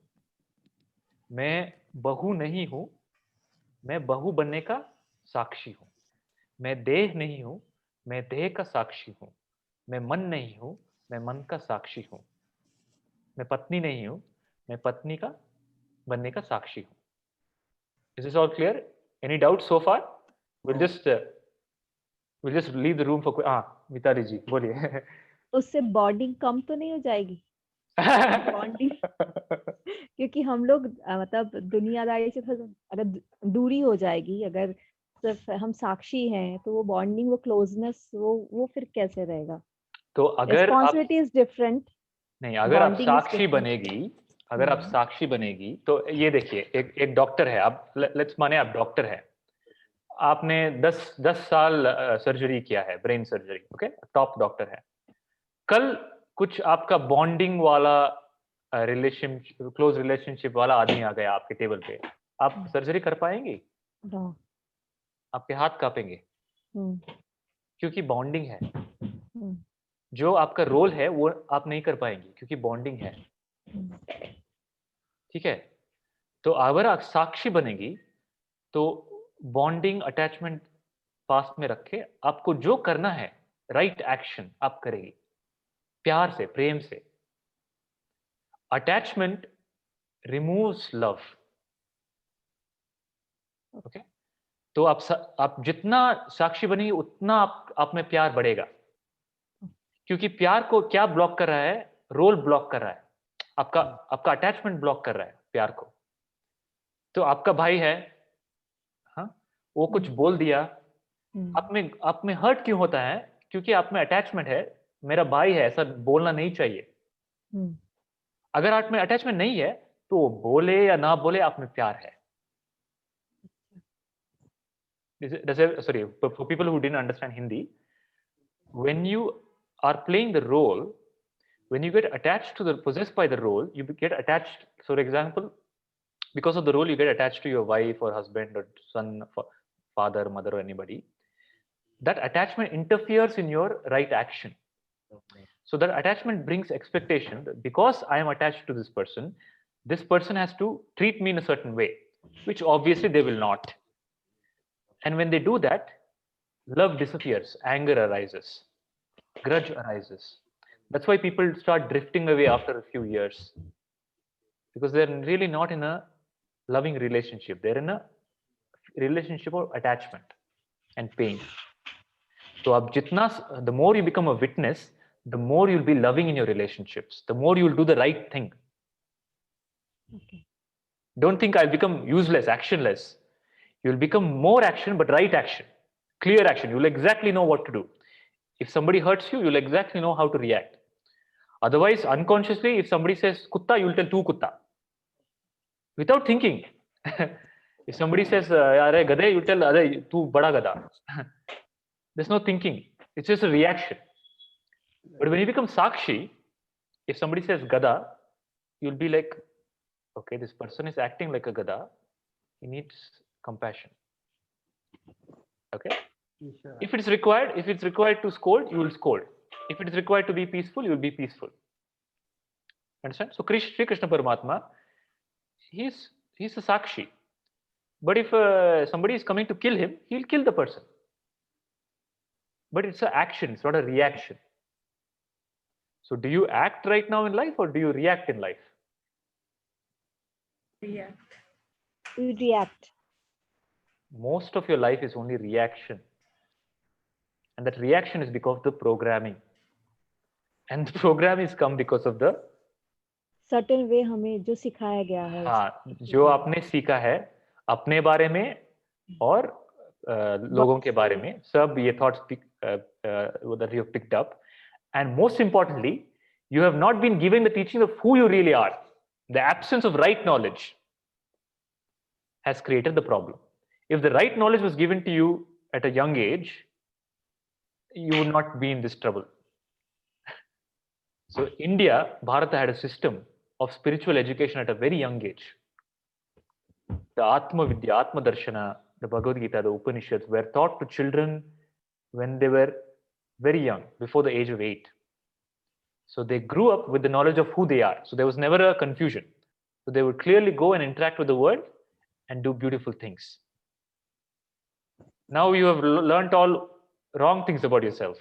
मैं बहु नहीं हूं, मैं बहु बनने का साक्षी हूं. मैं देह नहीं हूं, मैं देह का साक्षी हूं. मैं मन नहीं हूं, मैं मन का साक्षी हूं. मैं पत्नी नहीं हूं, मैं पत्नी का बनने का साक्षी हूं. Is this all clear? Any doubts so far? We'll just leave the room for Mitali जी बोलिए. उससे बॉन्डिंग कम तो नहीं हो जाएगी? बॉन्डिंग क्योंकि हम लोग मतलब दुनियादारी से अगर दूरी हो जाएगी, अगर सिर्फ हम साक्षी हैं, तो वो बॉन्डिंग, वो क्लोजनेस, वो फिर कैसे रहेगा? तो अगर रिस्पॉन्सिबिलिटी इज डिफरेंट. नहीं, अगर आप साक्षी बनेगी, अगर आप साक्षी बनेगी, तो ये देखिए, एक डॉक्टर है, आप लेट्स माने आप डॉक्टर है, आपने 10 साल सर्जरी किया है, brain surgery, okay, top doctor है. कल कुछ आपका बॉन्डिंग वाला क्लोज रिलेशनशिप वाला आदमी आ गया आपके टेबल पे, आप सर्जरी कर पाएंगे? आपके हाथ कांपेंगे, क्योंकि बॉन्डिंग है. जो आपका रोल है वो आप नहीं कर पाएंगे, क्योंकि बॉन्डिंग है. ठीक है? तो अगर आप साक्षी बनेगी, तो बॉन्डिंग अटैचमेंट पास में रखे, आपको जो करना है, राइट एक्शन आप करेगी, प्यार से, प्रेम से. Attachment removes love. ओके? तो आप जितना साक्षी बनेगी, उतना आप में प्यार बढ़ेगा. क्योंकि प्यार को क्या ब्लॉक कर रहा है? रोल ब्लॉक कर रहा है. आपका अटैचमेंट ब्लॉक कर रहा है प्यार को. तो आपका भाई है, वो कुछ बोल दिया, आप में हर्ट क्यों होता है? क्योंकि आप में अटैचमेंट है, मेरा भाई है, ऐसा बोलना नहीं चाहिए. अगर आप में अटैचमेंट नहीं है, तो बोले या ना बोले, आप में प्यार है. Sorry, for people who didn't understand Hindi, when you are playing the role, when you get attached to possessed by the role, you get attached. So, for example, because of the role, you get attached to your wife or husband or son, father, mother, or anybody. That attachment interferes in your right action. So that attachment brings expectation that because I am attached to this person has to treat me in a certain way, which obviously they will not. And when they do that, love disappears, anger arises, grudge arises. That's why people start drifting away after a few years, because they're really not in a loving relationship. They're in a relationship of attachment and pain. So the more you become a witness, the more you'll be loving in your relationships, the more you'll do the right thing. Okay. Don't think I'll become useless, actionless. You'll become more action, but right action, clear action. You'll exactly know what to do. If somebody hurts you, you'll exactly know how to react. Otherwise, unconsciously, if somebody says kutta, you'll tell tu kutta, without thinking. If somebody says "Are gade," you tell "Are tu bada gada." There's no thinking. It's just a reaction. But when you become sakshi, if somebody says gada, you'll be like, okay, this person is acting like a gada. He needs compassion. Okay. If it's required to scold, you will scold. If it is required to be peaceful, you will be peaceful. Understand? So Sri Krishna Paramatma, he's a sakshi. But if somebody is coming to kill him, he'll kill the person. but it's an action, it's not a reaction. So do you act right now in life or do you react in life? React. We react. Most of your life is only reaction. And that reaction is because of the programming. And the program is come because of the Certain way हमें जो सिखाया गया है. हाँ, जो आपने सीखा है अपने बारे में और लोगों के बारे में, सब ये thoughts that you have picked up. And most importantly, you have not been given the teaching of who you really are. The absence of right knowledge has created the problem. If the right knowledge was given to you at a young age, you would not be in this trouble. So India, Bharata had a system of spiritual education at a very young age. The Atma Darshana, the Bhagavad Gita, the Upanishads were taught to children when they were very young, before the age of 8. So they grew up with the knowledge of who they are. So there was never a confusion. So they would clearly go and interact with the world and do beautiful things. Now you have learnt all wrong things about yourself.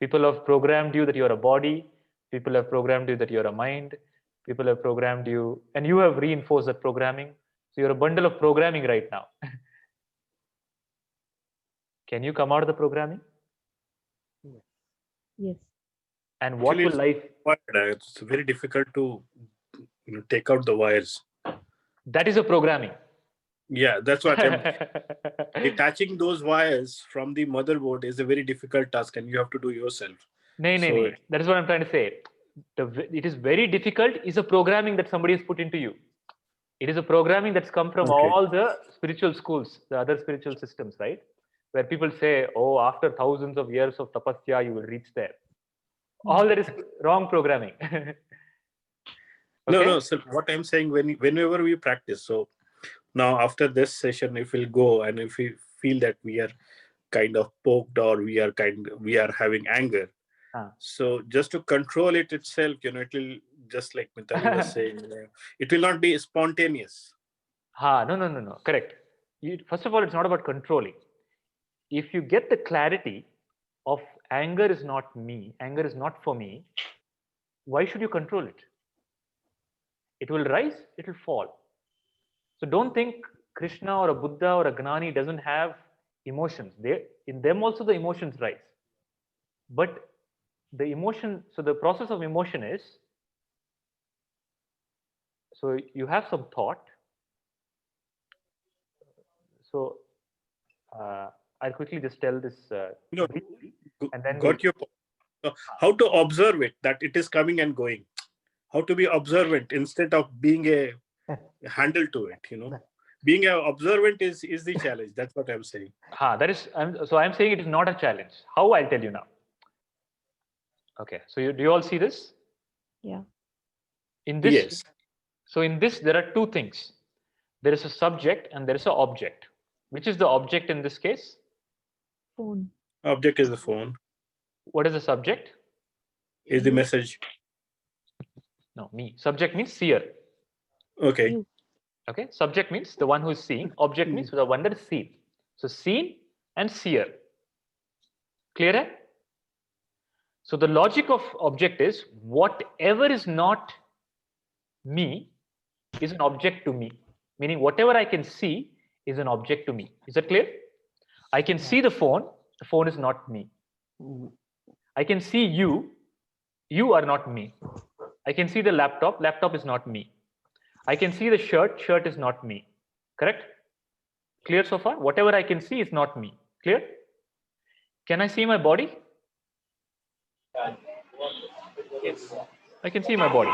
People have programmed you that you're a body. People have programmed you that you're a mind. People have programmed you, and you have reinforced that programming. So you're a bundle of programming right now. Can you come out of the programming? Yes. And what will life? It's very difficult to take out the wires. That is a programming. Yeah, that's what I'm. Detaching those wires from the motherboard is a very difficult task, and you have to do yourself. No. That is what I'm trying to say. It is very difficult. Is a programming that somebody has put into you. It is a programming that's come from all the spiritual schools, the other spiritual systems, right? Where people say, "Oh, after thousands of years of tapasya, you will reach there." All that is wrong programming. Okay? No. So what I'm saying, whenever we practice, so now after this session, if we'll go and if we feel that we are kind of poked or we are having anger, so just to control it itself, it will, just like Mitali was saying, it will not be spontaneous. No. Correct. First of all, it's not about controlling. If you get the clarity of anger is not me, anger is not for me, why should you control it? It will rise, it will fall. So don't think Krishna or a Buddha or a Gnani doesn't have emotions. In them also the emotions rise. But the emotion, so the process of emotion is, so you have some thought. So I'll quickly just tell this. And then got your point. So how to observe it, that it is coming and going. How to be observant instead of being a handle to it, Being an observant is the challenge. That's what I'm saying. I'm saying it is not a challenge. How? I'll tell you now. Okay. So do you all see this? Yeah. In this, yes. So in this, there are two things. There is a subject and there is an object. Which is the object in this case? Phone. Object is the phone. What is the subject? Is the message. No, me. Subject means seer. Okay. Okay. Subject means the one who is seeing. Object means the one that is seen. So seen and seer. Clear? Hai? So the logic of object is whatever is not me is an object to me. Meaning whatever I can see is an object to me. Is that clear? I can see the phone is not me. I can see you are not me. I can see the laptop is not me. I can see the shirt is not me. Correct? Clear so far? Whatever I can see is not me. Clear? Can I see my body? Yes. I can see my body.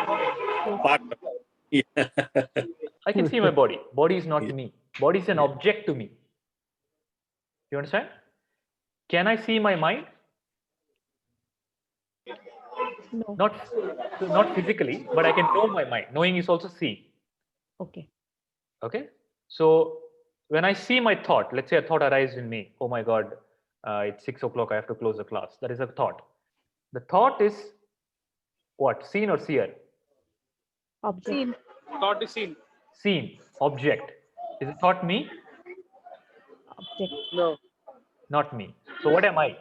I can see my body. Body is not me. Body is an object to me. You understand? Can I see my mind? No. Not physically, but I can know my mind. Knowing is also seeing. Okay. Okay. So when I see my thought, let's say a thought arises in me. Oh my God, it's 6 o'clock. I have to close the class. That is a thought. The thought is what? Seen or seer? Object. Seen. Thought is seen. Seen. Object. Is the thought me? Object. No. Not me. So what am I?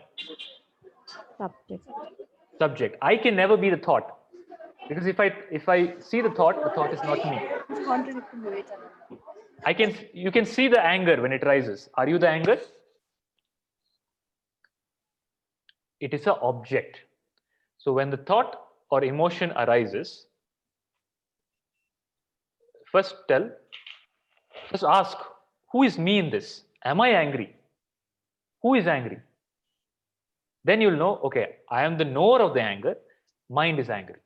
Subject. I can never be the thought. Because if I see the thought is not me. You can see the anger when it rises. Are you the anger? It is an object. So when the thought or emotion arises, first ask, who is me in this? Am I angry? Who is angry? Then you'll know, okay, I am the knower of the anger, mind is angry.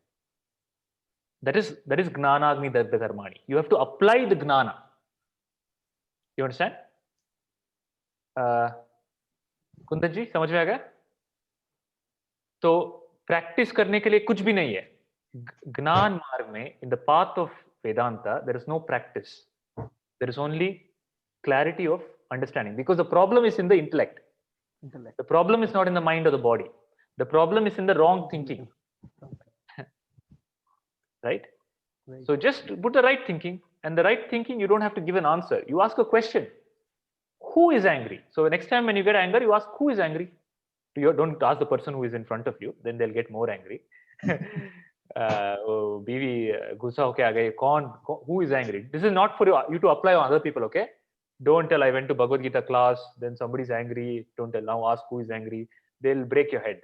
That is gnanagni datta karmani. You have to apply the gnana. You understand? Kundan जी समझ में आ गया? तो practice करने के लिए कुछ भी नहीं है. ज्ञान मार्ग में, in the path of Vedanta, there is no practice. There is only clarity of understanding, because the problem is in the intellect. The problem is not in the mind or the body. The problem is in the wrong thinking. Right? So just put the right thinking, and the right thinking, you don't have to give an answer. You ask a question. Who is angry? So next time when you get anger, you ask, who is angry? You don't ask the person who is in front of you, then they'll get more angry. बीवी गुस्सा होके आ गई, who is angry? This is not for you to apply on other people, okay? Don't tell I went to Bhagavad Gita class, then somebody's angry. Don't tell, now ask who is angry. They'll break your head.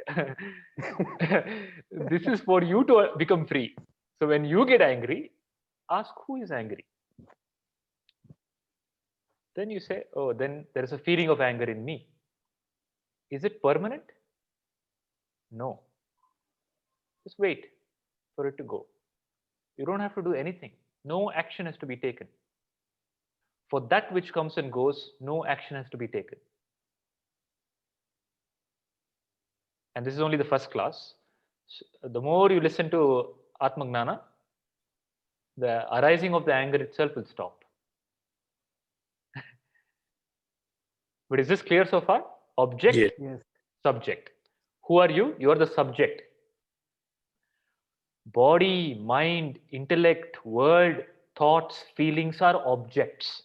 This is for you to become free. So when you get angry, ask who is angry. Then you say, oh, then there is a feeling of anger in me. Is it permanent? No. Just wait for it to go. You don't have to do anything. No action has to be taken. For that which comes and goes, no action has to be taken. And this is only the first class. The more you listen to Atma Gnana, the arising of the anger itself will stop. But is this clear so far? Object, yes. Subject. Who are you? You are the subject. Body, mind, intellect, world, thoughts, feelings are objects.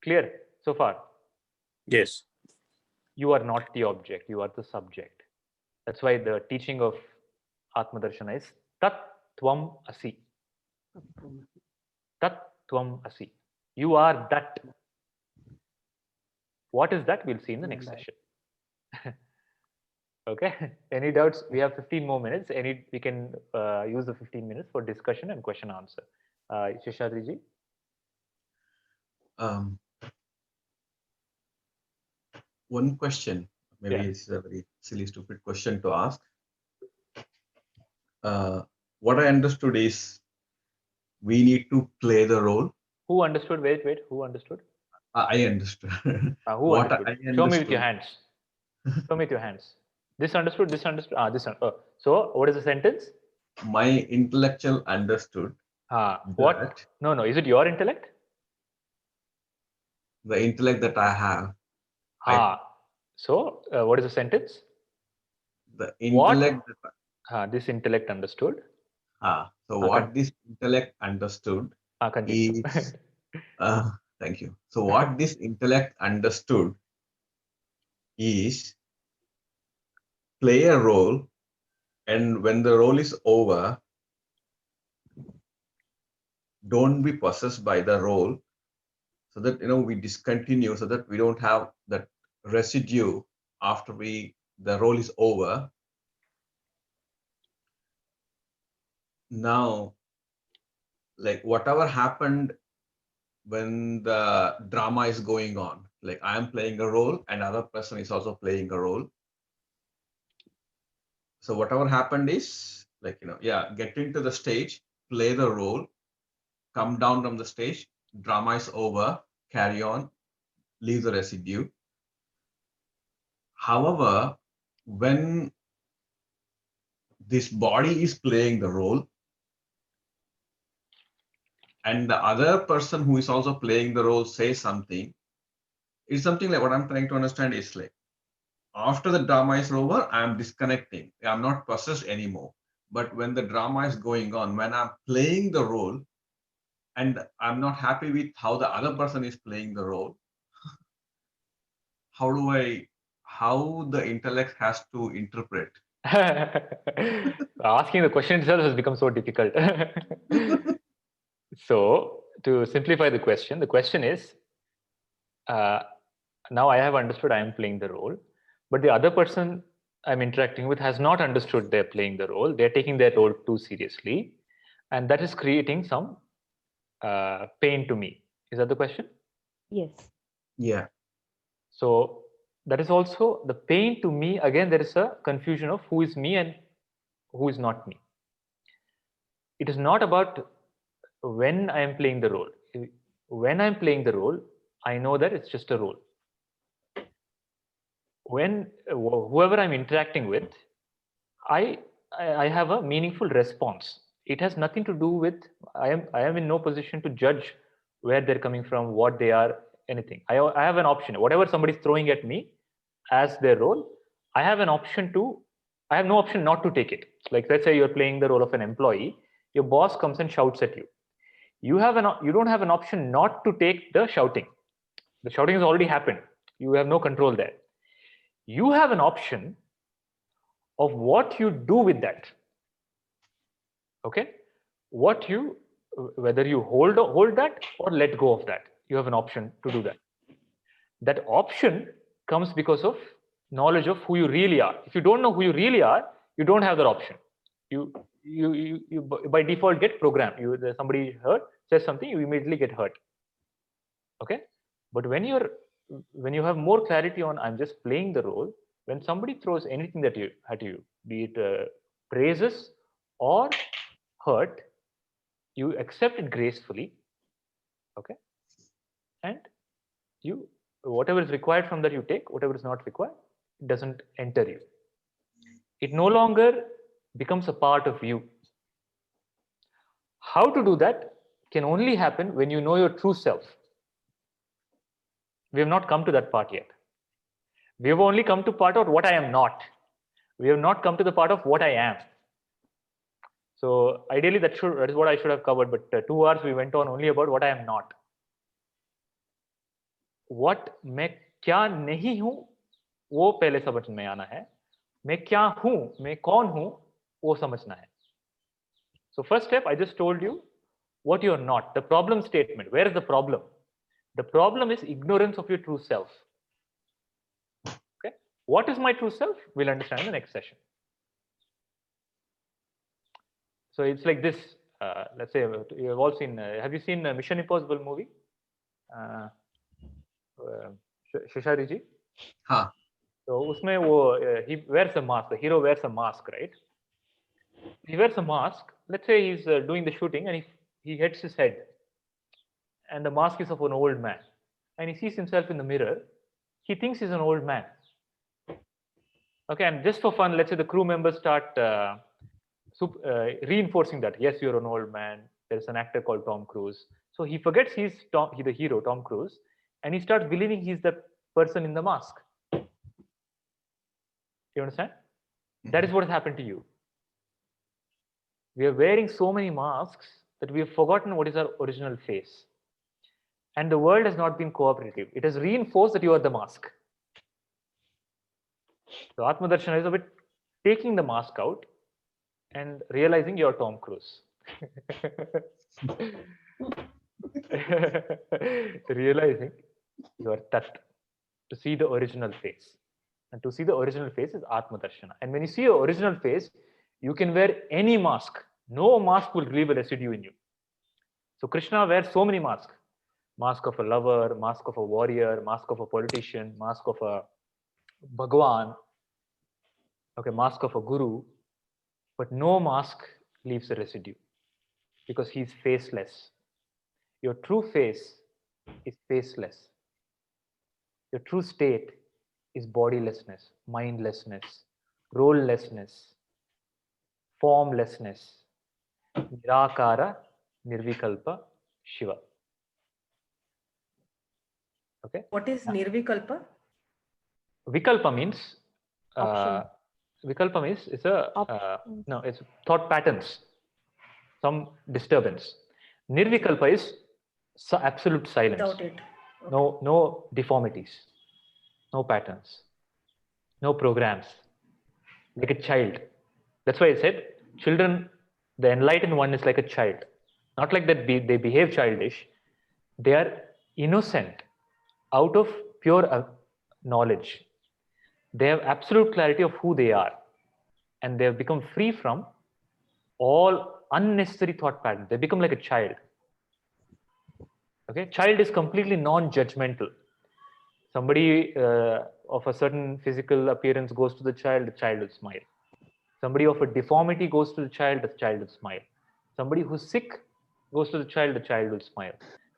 Clear so far? Yes. You are not the object, you are the subject. That's why the teaching of Atma Darshana is Tat Tvam Asi. Tat Tvam Asi. You are that. What is that? We'll see in the next session. Okay. Any doubts? We have 15 more minutes. We can use the 15 minutes for discussion and question answer. Sheshadri ji. One question. Maybe it's a very silly, stupid question to ask. What I understood is we need to play the role. Who understood? Wait. Who understood? I understood. Who understood? Show me with your hands. Show me with your hands. This understood, this understood. This one. Oh. So, what is the sentence? My intellectual understood. What? No. Is it your intellect? The intellect that I have. So, what is the sentence? The intellect. This intellect understood. So, what this intellect understood is. Thank you. So, what this intellect understood is play a role, and when the role is over, don't be possessed by the role, so that we discontinue, so that we don't have that residue after the role is over. Now, like whatever happened when the drama is going on, like I am playing a role and other person is also playing a role. So whatever happened is like, get into the stage, play the role, come down from the stage, drama is over, carry on, leave the residue. However, when this body is playing the role and the other person who is also playing the role says something, it's something like what I'm trying to understand is like, after the drama is over, I'm disconnecting. I'm not possessed anymore. But when the drama is going on, when I'm playing the role and I'm not happy with how the other person is playing the role, how how the intellect has to interpret. Asking the question itself has become so difficult. So, to simplify the question is, now I have understood I am playing the role, but the other person I'm interacting with has not understood they're playing the role. They're taking their role too seriously, and that is creating some pain to me. Is that the question? Yes. Yeah. So that is also the pain to me. Again, there is a confusion of who is me and who is not me. It is not about when I am playing the role. When I'm playing the role, I know that it's just a role. When whoever I'm interacting with, I have a meaningful response. It has nothing to do with I am in no position to judge where they're coming from, what they are, anything. I have an option. Whatever somebody's throwing at me as their role, I have no option not to take it. Like, let's say you're playing the role of an employee, your boss comes and shouts at you. You don't have an option not to take the shouting. The shouting has already happened. You have no control there. You have an option of what you do with that. Okay, whether you hold that or let go of that. You have an option to do that. That option comes because of knowledge of who you really are. If you don't know who you really are, you don't have that option. You by default get programmed. Somebody says something, you immediately get hurt. Okay, but when you have more clarity on I'm just playing the role, when somebody throws anything at you, be it praises or hurt, you accept it gracefully. Okay, and whatever is required from that you take, whatever is not required, it doesn't enter you. It no longer becomes a part of you. How to do that can only happen when you know your true self. We have not come to that part yet. We have only come to part of what I am not. We have not come to the part of what I am. So ideally that is what I should have covered, but 2 hours we went on only about what I am not. What मैं क्या नहीं हूं वो पहले समझ में आना है. मैं क्या हूं, मैं कौन हूं वो समझना है. So first step, I just told you what you are not. The problem statement. Where is the problem? The problem is ignorance of your true self. Okay. What is my true self? We'll understand in the next session. So it's like this. Let's say you have all seen. Have you seen Mission Impossible movie? Shishari ji? Huh. So usme he wears a mask. The hero wears a mask, right? He wears a mask. Let's say he's doing the shooting and he hits his head. And the mask is of an old man. And he sees himself in the mirror. He thinks he's an old man. Okay, and just for fun, let's say the crew members start reinforcing that. Yes, you're an old man. There's an actor called Tom Cruise. So he forgets he's the hero, Tom Cruise. And he starts believing he's the person in the mask. You understand? That is what has happened to you. We are wearing so many masks that we have forgotten what is our original face. And the world has not been cooperative. It has reinforced that you are the mask. So Atma Darshana is a bit taking the mask out and realizing you're Tom Cruise. Realizing you are Tat. To see the original face. And to see the original face is Atma Darshana. And when you see your original face, you can wear any mask. No mask will leave a residue in you. So Krishna wears so many masks. Mask of a lover, mask of a warrior, mask of a politician, mask of a Bhagwan, okay, mask of a guru, but no mask leaves a residue because he's faceless. Your true face is faceless. Your true state is bodilessness, mindlessness, rolelessness, formlessness, Nirakara, Nirvikalpa, Shiva. Okay. What is Nirvikalpa? Vikalpa means Vikalpa means it's it's thought patterns, some disturbance. Nirvikalpa is absolute silence. Without it. Okay. No deformities, no patterns. no programs, like a child. That's why I said children, the enlightened one is like a child. Not like that they behave childish. They are innocent out of pure knowledge. They have absolute clarity of who they are. And they have become free from all unnecessary thought patterns. They become like a child. Okay, child is completely non-judgmental. Somebody of a certain physical appearance goes to the child will smile. Somebody of a deformity goes to the child will smile. Somebody who's sick goes to the child will smile.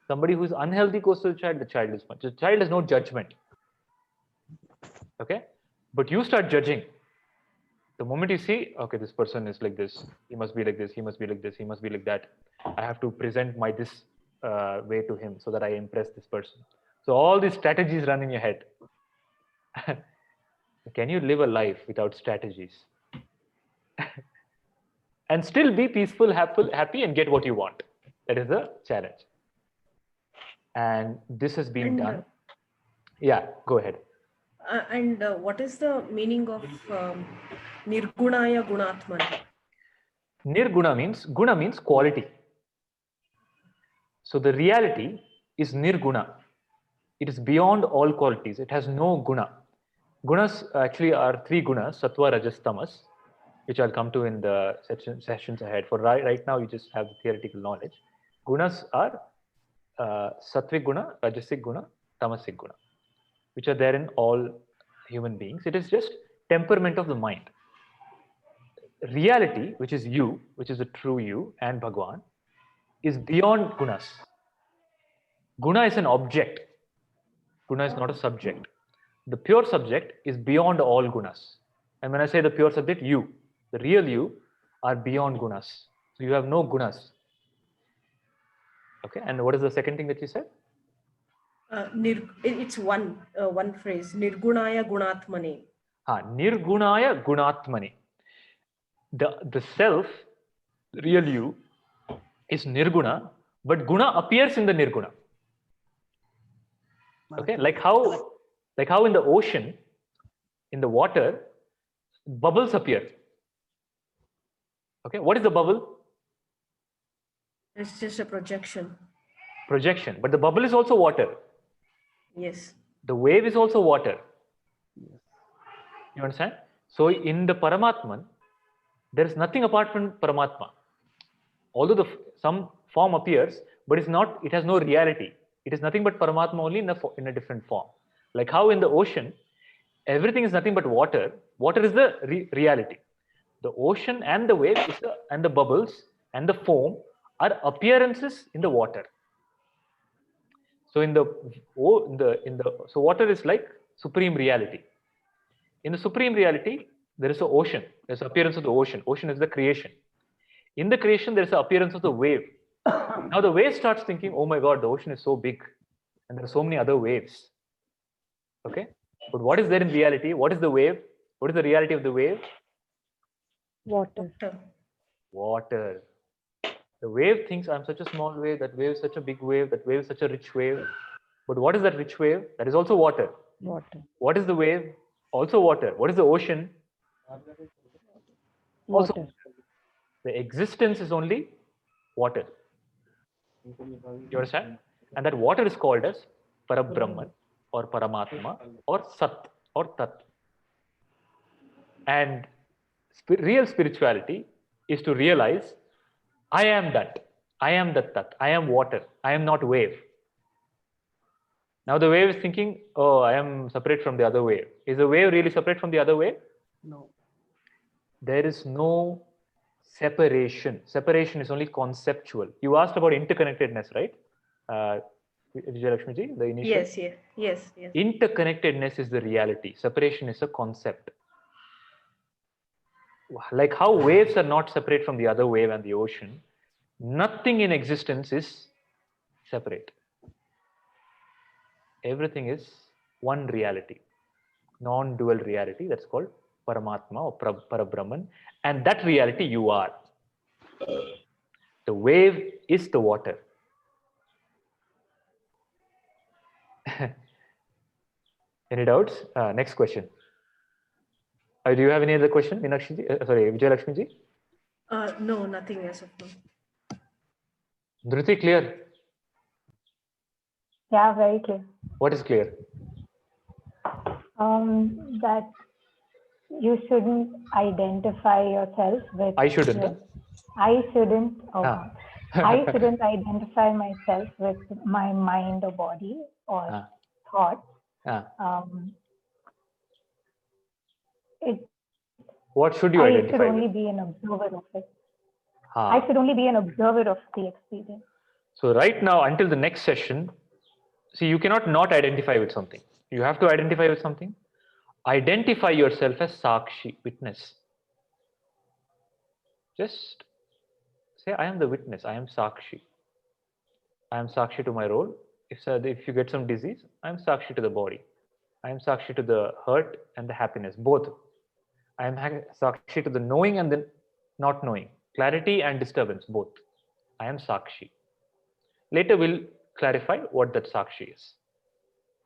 Somebody who's unhealthy goes to the child will smile. The child has no judgment. Okay, but you start judging. The moment you see, okay, this person is like this, he must be like this, he must be like this, he must be like that. I have to present my this way to him so that I impress this person. So all these strategies run in your head. Can you live a life without strategies? And still be peaceful, happy, and get what you want? That is the challenge. And this has been done. Yeah, go ahead. And what is the meaning of Nirgunaya Gunatmani? Nirguna means quality. So the reality is nirguna. It is beyond all qualities. It has no guna. Gunas actually are three gunas, sattva, rajas, tamas, which I'll come to in the sessions ahead. For right now, you just have the theoretical knowledge. Gunas are sattvic guna, rajasic guna, tamasic guna, which are there in all human beings. It is just temperament of the mind. Reality, which is you, which is the true you and Bhagwan, is beyond gunas. Guna is an object. Guna is not a subject. The pure subject is beyond all gunas. And when I say the pure subject, you, the real you, are beyond gunas. So you have no gunas. Okay, and what is the second thing that you said? It's one phrase, Nirgunaya Gunatmane. Nirgunaya Gunatmane. The self, real you, is nirguna, but guna appears in the nirguna. Okay, like how in the ocean, in the water, bubbles appear. Okay, what is the bubble? It's just a projection. Projection, but the bubble is also water. Yes. The wave is also water. You understand? So in the Paramatman, there is nothing apart from Paramatma. Although some form appears, but it's not. It has no reality. It is nothing but Paramatma only in a different form. Like how in the ocean, everything is nothing but water. Water is the reality. The ocean and the wave and the bubbles and the foam are appearances in the water. So so water is like supreme reality. In the supreme reality, there is an ocean. There's an appearance of the ocean. Ocean is the creation. In the creation, there is an appearance of the wave. Now the wave starts thinking, oh my God, the ocean is so big and there are so many other waves. Okay? But what is there in reality? What is the wave? What is the reality of the wave? Water. Water. The wave thinks I'm such a small wave, that wave is such a big wave, that wave is such a rich wave. But what is that rich wave? That is also water. Water. What is the wave? Also water. What is the ocean? Also Water. the existence is only water. You understand? And that water is called as Parabrahman or Paramatma or Sat or Tat. And real spirituality is to realize I am that. I am that Tat. I am water. I am not wave. Now the wave is thinking, oh, I am separate from the other wave. Is the wave really separate from the other wave? No. There is no separation. Separation is only conceptual. You asked about interconnectedness, right? Vijayalakshmi ji, the initial. Yes. Interconnectedness is the reality. Separation is a concept. Like how waves are not separate from the other wave and the ocean, nothing in existence is separate. Everything is one reality, non-dual reality. That's called Paramatma or Parabrahman. And that reality you are. The wave is the water. Any doubts? Next question. Do you have any other question, Meenakshi ji? Sorry, Vijayalakshmi ji? No, nothing as of now. Dhruti, clear? Yeah, very clear. What is clear? That you shouldn't identify yourself with. I shouldn't. I shouldn't. Oh God. I shouldn't identify myself with my mind or body or thoughts. What should you identify? I should only be an observer of it. I should only be an observer of the experience. So right now, until the next session, see, you cannot not identify with something. You have to identify with something. Identify yourself as Sakshi, witness. Just say, I am the witness. I am Sakshi. I am Sakshi to my role. If you get some disease, I am Sakshi to the body. I am Sakshi to the hurt and the happiness, both. I am Sakshi to the knowing and the not knowing, clarity and disturbance, both. I am Sakshi. Later we'll clarify what that Sakshi is.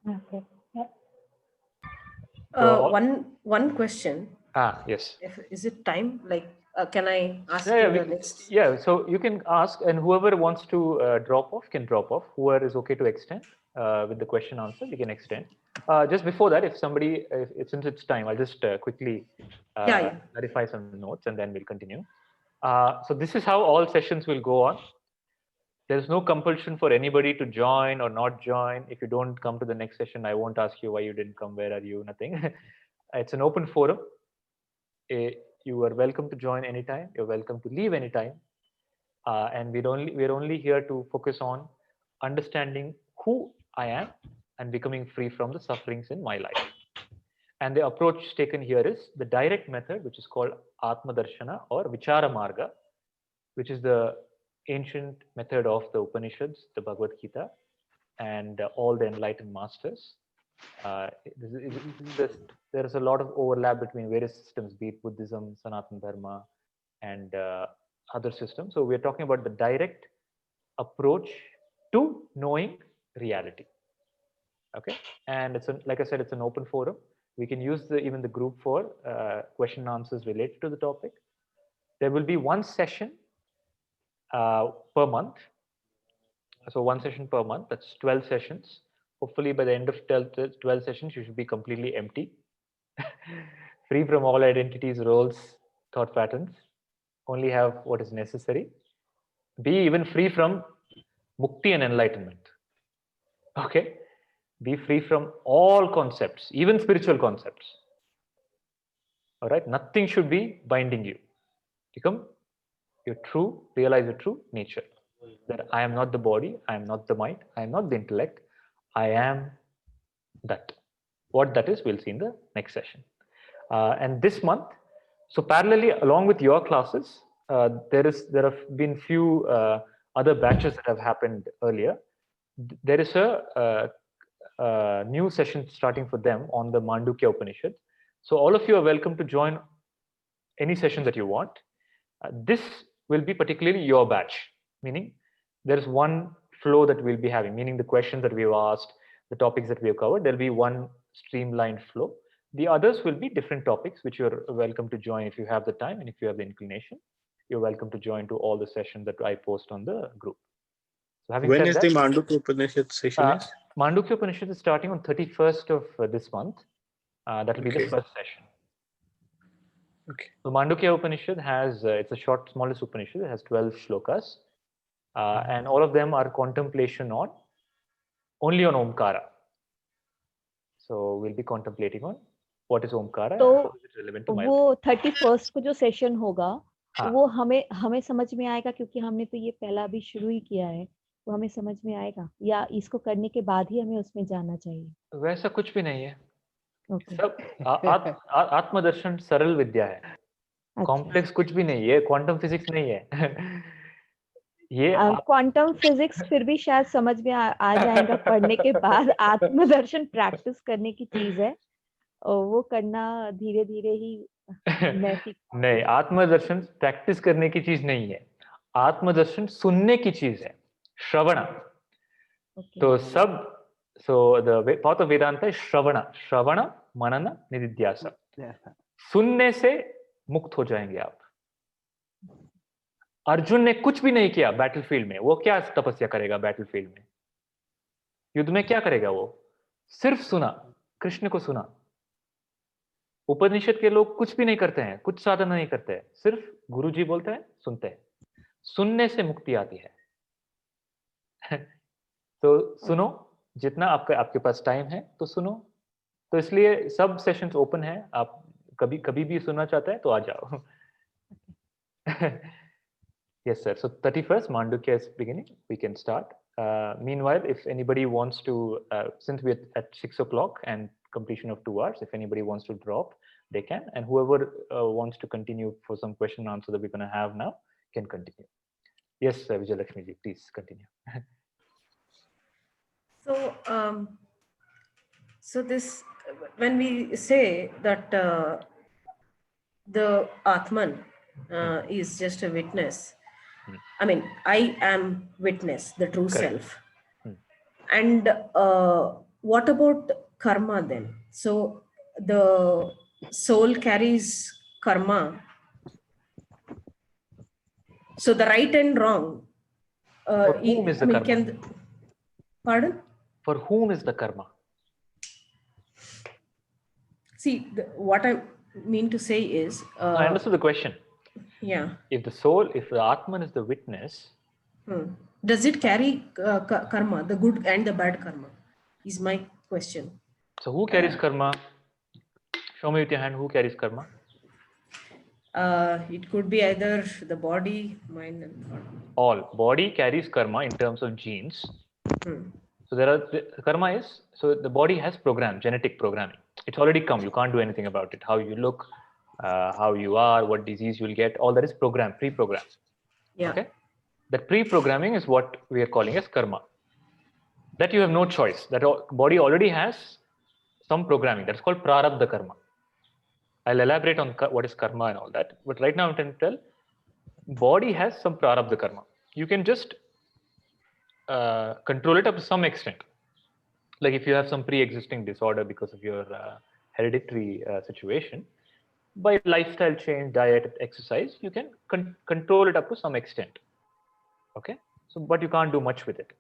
Okay. Yeah. One question. Yes. Is it time? Like, can I ask the next? Yeah, so you can ask, and whoever wants to drop off can drop off. Whoever is okay to extend with the question answer, we can extend. Just before that, if somebody, since it's time, I'll just quickly clarify some notes and then we'll continue. So this is how all sessions will go on. There's no compulsion for anybody to join or not join. If you don't come to the next session, I won't ask you why you didn't come, where are you, nothing. It's an open forum. You are welcome to join anytime. You're welcome to leave anytime. And we're only here to focus on understanding who I am and becoming free from the sufferings in my life. And the approach taken here is the direct method, which is called Atma Darshana or Vichara Marga, which is the ancient method of the Upanishads, the Bhagavad Gita, and all the enlightened masters. There is a lot of overlap between various systems, be it Buddhism, Sanatana Dharma, and other systems. So we're talking about the direct approach to knowing reality. Okay, and it's like I said, it's an open forum. We can use even the group for question and answers related to the topic. There will be one session per month. So one session per month, that's 12 sessions. Hopefully by the end of 12 sessions, you should be completely empty, free from all identities, roles, thought patterns, only have what is necessary. Be even free from mukti and enlightenment. Okay, be free from all concepts, even spiritual concepts. All right, nothing should be binding you. Become your true, realize your true nature. That I am not the body, I am not the mind, I am not the intellect, I am that. What that is, we'll see in the next session. And this month, so parallelly along with your classes, there have been few other batches that have happened earlier. There is a new session starting for them on the Mandukya Upanishad. So all of you are welcome to join any session that you want. This will be particularly your batch, meaning there is one flow that we'll be having, meaning the questions that we've asked, the topics that we have covered, there'll be one streamlined flow. The others will be different topics, which you're welcome to join if you have the time and if you have the inclination. You're welcome to join to all the sessions that I post on the group. So having when said is that, the Mandukya Upanishad session is? Mandukya Upanishad is starting on 31st of this month. That will be the first session. Okay. So Mandukya Upanishad has, it's the smallest Upanishad, it has 12 shlokas. And all of them are contemplation only on Omkara. So we'll be contemplating on what is Omkara and how is it relevant to my life. वो 31st को जो session होगा वो हमें समझ में आएगा क्योंकि हमने तो ये पहला अभी शुरू ही किया है, वो हमें समझ में आएगा या इसको करने के बाद ही हमें उसमें जाना चाहिए? वैसा कुछ भी नहीं है. सब आत्मदर्शन सरल विद्या है. कॉम्प्लेक्स कुछ भी नहीं है, क्वांटम फिजिक्स नहीं है. ये क्वांटम फिजिक्स फिर भी शायद समझ में आ जाएगा पढ़ने के बाद. आत्मदर्शन प्रैक्टिस करने की चीज है और वो करना धीरे धीरे ही नहीं, आत्मदर्शन प्रैक्टिस करने की चीज नहीं है. आत्मदर्शन सुनने की चीज है, श्रवण. तो सब so the path of Vedanta is श्रवण, मनन, निधिध्यासन. सुनने से मुक्त हो जाएंगे आप। अर्जुन ने कुछ भी नहीं किया बैटलफील्ड में, वो क्या तपस्या करेगा बैटलफील्ड में? युद्ध में क्या करेगा वो? सिर्फ सुना, कृष्ण को सुना। उपनिषद के लोग कुछ भी नहीं करते हैं, कुछ साधना नहीं करते हैं, सिर्फ गुरुजी बोलते हैं, सुनते हैं। सुनने से मुक्ति आती है। तो सुनो, जितना आपके पास टाइम है तो सुनो। तो इसलिए सब सेशंस ओपन है, आप कभी भी सुनना चाहते हैं तो आ जाओ। Yes, sir. So 31st, Mandukya is beginning. We can start. Meanwhile, if anybody wants to, since we're at 6 o'clock and completion of 2 hours, if anybody wants to drop, they can. And whoever wants to continue for some question and answer that we're going to have now can continue. Yes, Vijayalakshmi ji, please continue. So this, when we say that the Atman is just a witness, I mean, I am witness, the true Correct. self. And what about karma then? So the soul carries karma. So the right and wrong. For whom is the karma? Pardon? For whom is the karma? See, what I mean to say is... I understood the question. Yeah. If the soul, if the Atman is the witness... Does it carry karma, the good and the bad karma, is my question. So who carries karma? Show me with your hand, who carries karma? It could be either the body, mind and thought. All. Body carries karma in terms of genes. So karma is, so the body has genetic programming. It's already come, you can't do anything about it. How you look, how you are, what disease you'll get, all that is pre-programmed. Yeah. Okay? That pre-programming is what we are calling as karma. That you have no choice. That body already has some programming. That's called prarabdha karma. I'll elaborate on what is karma and all that. But right now I'm trying to tell, body has some prarabdha karma. You can just control it up to some extent. Like if you have some pre-existing disorder because of your hereditary situation, by lifestyle change, diet, exercise, you can control it up to some extent. Okay? So, but you can't do much with it.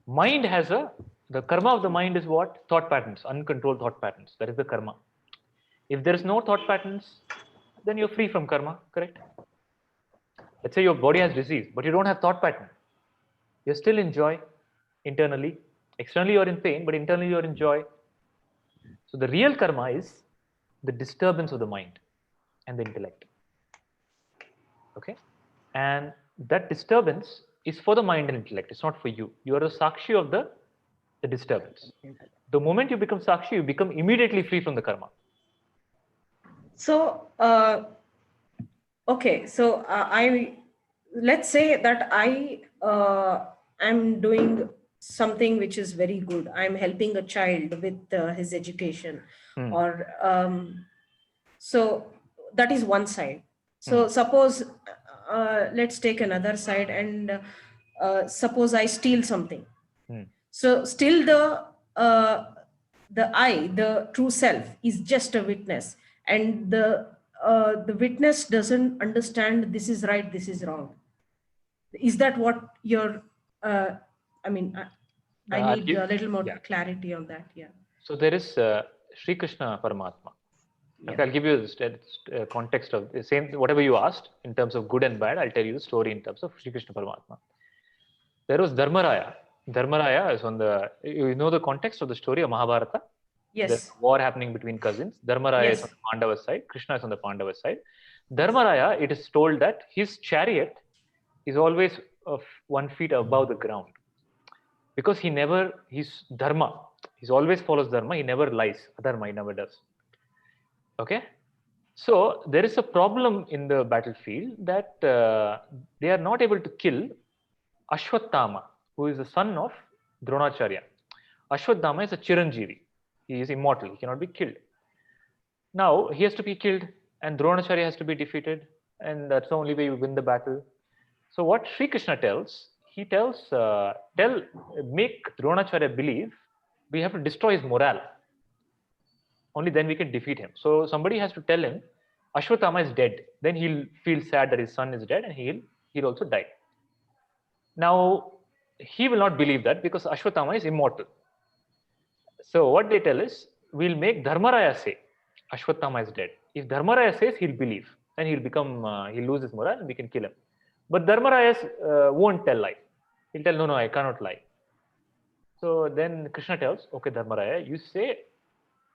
Mind has the karma of the mind is what? Thought patterns, uncontrolled thought patterns. That is the karma. If there is no thought patterns, then you're free from karma, correct? Let's say your body has disease, but you don't have thought pattern. You're still in joy internally. Externally you're in pain, but internally you're in joy. So the real karma is the disturbance of the mind and the intellect. Okay? And that disturbance is for the mind and intellect. It's not for you. You are a sakshi of the disturbance. The moment you become sakshi, you become immediately free from the karma. So, okay. So let's say that I am doing something which is very good. I'm helping a child with his education, or so that is one side. So suppose let's take another side, and suppose I steal something. So still the I, the true self, is just a witness, and the witness doesn't understand this is right, this is wrong. Is that what you're? I mean, I need a little more clarity on that. Yeah. So there is Sri Krishna Paramatma. Okay, I'll give you the context of the same, whatever you asked in terms of good and bad. I'll tell you the story in terms of Sri Krishna Paramatma. There was Dharmaraya. Dharmaraya is on the, you know the context of the story of Mahabharata? Yes. There's war happening between cousins. Dharmaraya is on the Pandava side. Krishna is on the Pandava side. Dharmaraya, it is told that his chariot is always 1 feet above the ground. Because he's dharma. He always follows dharma. He never lies. Adharma, he never does. Okay? So there is a problem in the battlefield that they are not able to kill Ashwatthama, who is the son of Dronacharya. Ashwatthama is a Chiranjeevi. He is immortal. He cannot be killed. Now he has to be killed, and Dronacharya has to be defeated, and that's the only way you win the battle. So what Sri Krishna tells, he tells, make Dronacharya believe we have to destroy his morale. Only then we can defeat him. So somebody has to tell him Ashwatthama is dead. Then he'll feel sad that his son is dead and he'll also die. Now, he will not believe that because Ashwatthama is immortal. So what they tell is, we'll make Dharmaraya say Ashwatthama is dead. If Dharmaraya says, he'll believe and he'll lose his morale and we can kill him. But Dharmaraya won't tell lie. He'll tell, no, I cannot lie. So then Krishna tells, okay, Dharmaraya, you say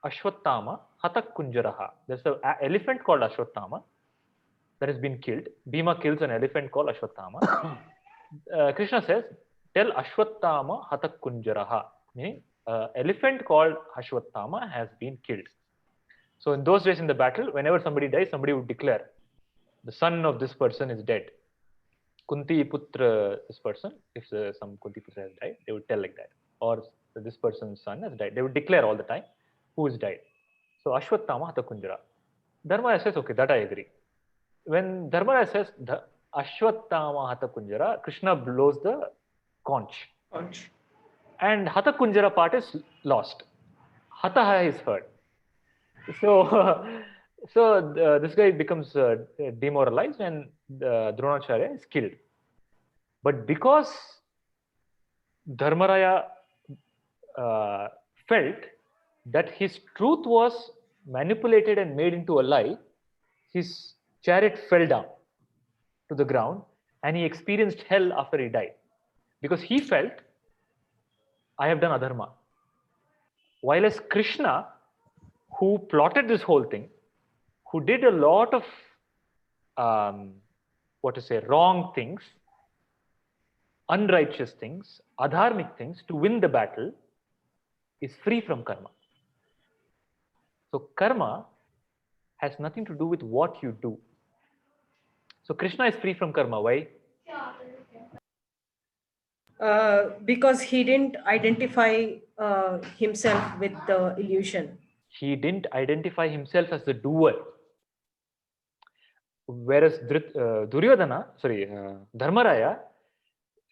Ashwatthama Hatak Kunjaraha. There's an elephant called Ashwatthama that has been killed. Bhima kills an elephant called Ashwatthama. Krishna says, tell Ashwatthama Hatak Kunjaraha, meaning elephant called Ashwatthama has been killed. So in those days in the battle, whenever somebody dies, somebody would declare, the son of this person is dead. Kunti Putra, this person, if some Kunti Putra has died, they would tell like that. Or this person's son has died. They would declare all the time who has died. So Ashwatthama Hatak Kunjara. Dharmaraya says, okay, that I agree. When Dharmaraya says Ashwatthama Hatak Kunjara, Krishna blows the conch. And Hatak Kunjara part is lost. Hataha is heard. So, this guy becomes demoralized and Dronacharya is killed. But because Dharmaraya felt that his truth was manipulated and made into a lie, his chariot fell down to the ground and he experienced hell after he died. Because he felt, I have done adharma. While as Krishna, who plotted this whole thing, who did a lot of wrong things, unrighteous things, adharmic things to win the battle, is free from karma. So karma has nothing to do with what you do. So Krishna is free from karma. Why? Because he didn't identify himself with the illusion. He didn't identify himself as the doer. Whereas Dharmaraya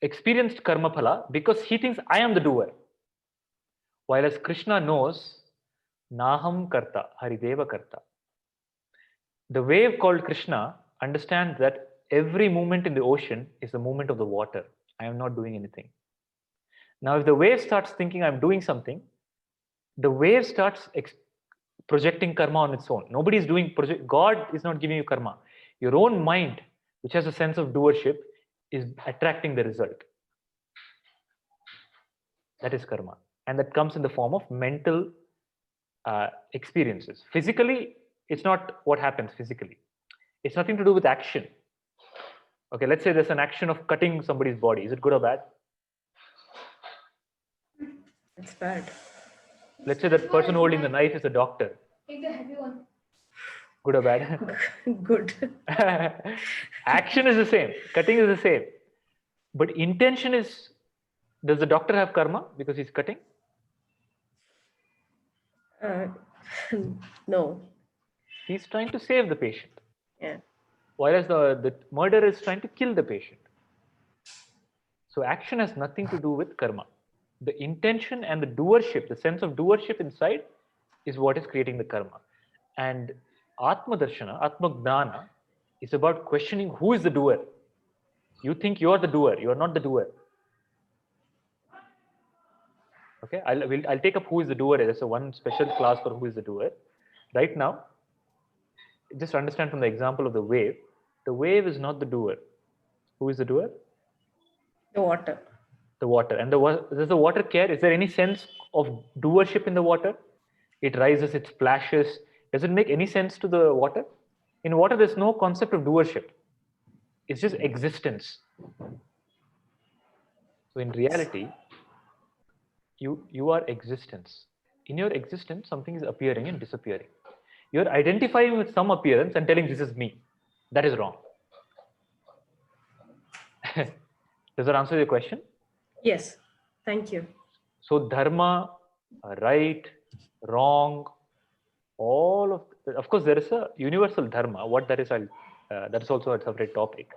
experienced karma phala because he thinks I am the doer. While as Krishna knows, Naham Karta, Harideva Karta. The wave called Krishna understands that every movement in the ocean is the movement of the water. I am not doing anything. Now, if the wave starts thinking I'm doing something, the wave starts projecting karma on its own. Nobody is doing God is not giving you karma. Your own mind, which has a sense of doership, is attracting the result. That is karma. And that comes in the form of mental experiences. Physically, it's not what happens physically. It's nothing to do with action. Okay, let's say there's an action of cutting somebody's body. Is it good or bad? It's bad. Let's say that person holding the knife is a doctor. Take the heavy one. Good or bad? Good. Action is the same. Cutting is the same. But intention is, does the doctor have karma because he's cutting? No. He's trying to save the patient. Yeah. Whereas the murderer is trying to kill the patient. So action has nothing to do with karma. The intention and the doership, the sense of doership inside, is what is creating the karma. And Atma Darshana, Atma Gnana, is about questioning who is the doer. You think you are the doer, you are not the doer. Okay, I'll take up who is the doer. There's one special class for who is the doer. Right now, just understand from the example of the wave. The wave is not the doer. Who is the doer? The water. The water. And does the water care? Is there any sense of doership in the water? It rises, it splashes. Does it make any sense to the water? In water, there's no concept of doership. It's just existence. So in reality, you are existence. In your existence, something is appearing and disappearing. You're identifying with some appearance and telling this is me. That is wrong. Does that answer your question? Yes. Thank you. So dharma, right, wrong, all of course there is a universal dharma. What that is, that is also a separate topic.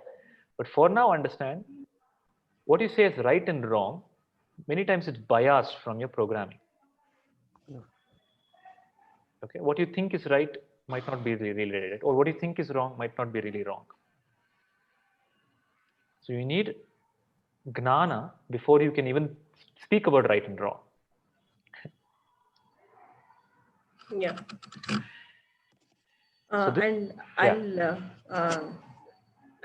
But for now, understand what you say is right and wrong. Many times it's biased from your programming. Okay, what you think is right might not be really right, or what you think is wrong might not be really wrong. So you need gnana before you can even speak about right and wrong. Yeah. So And yeah.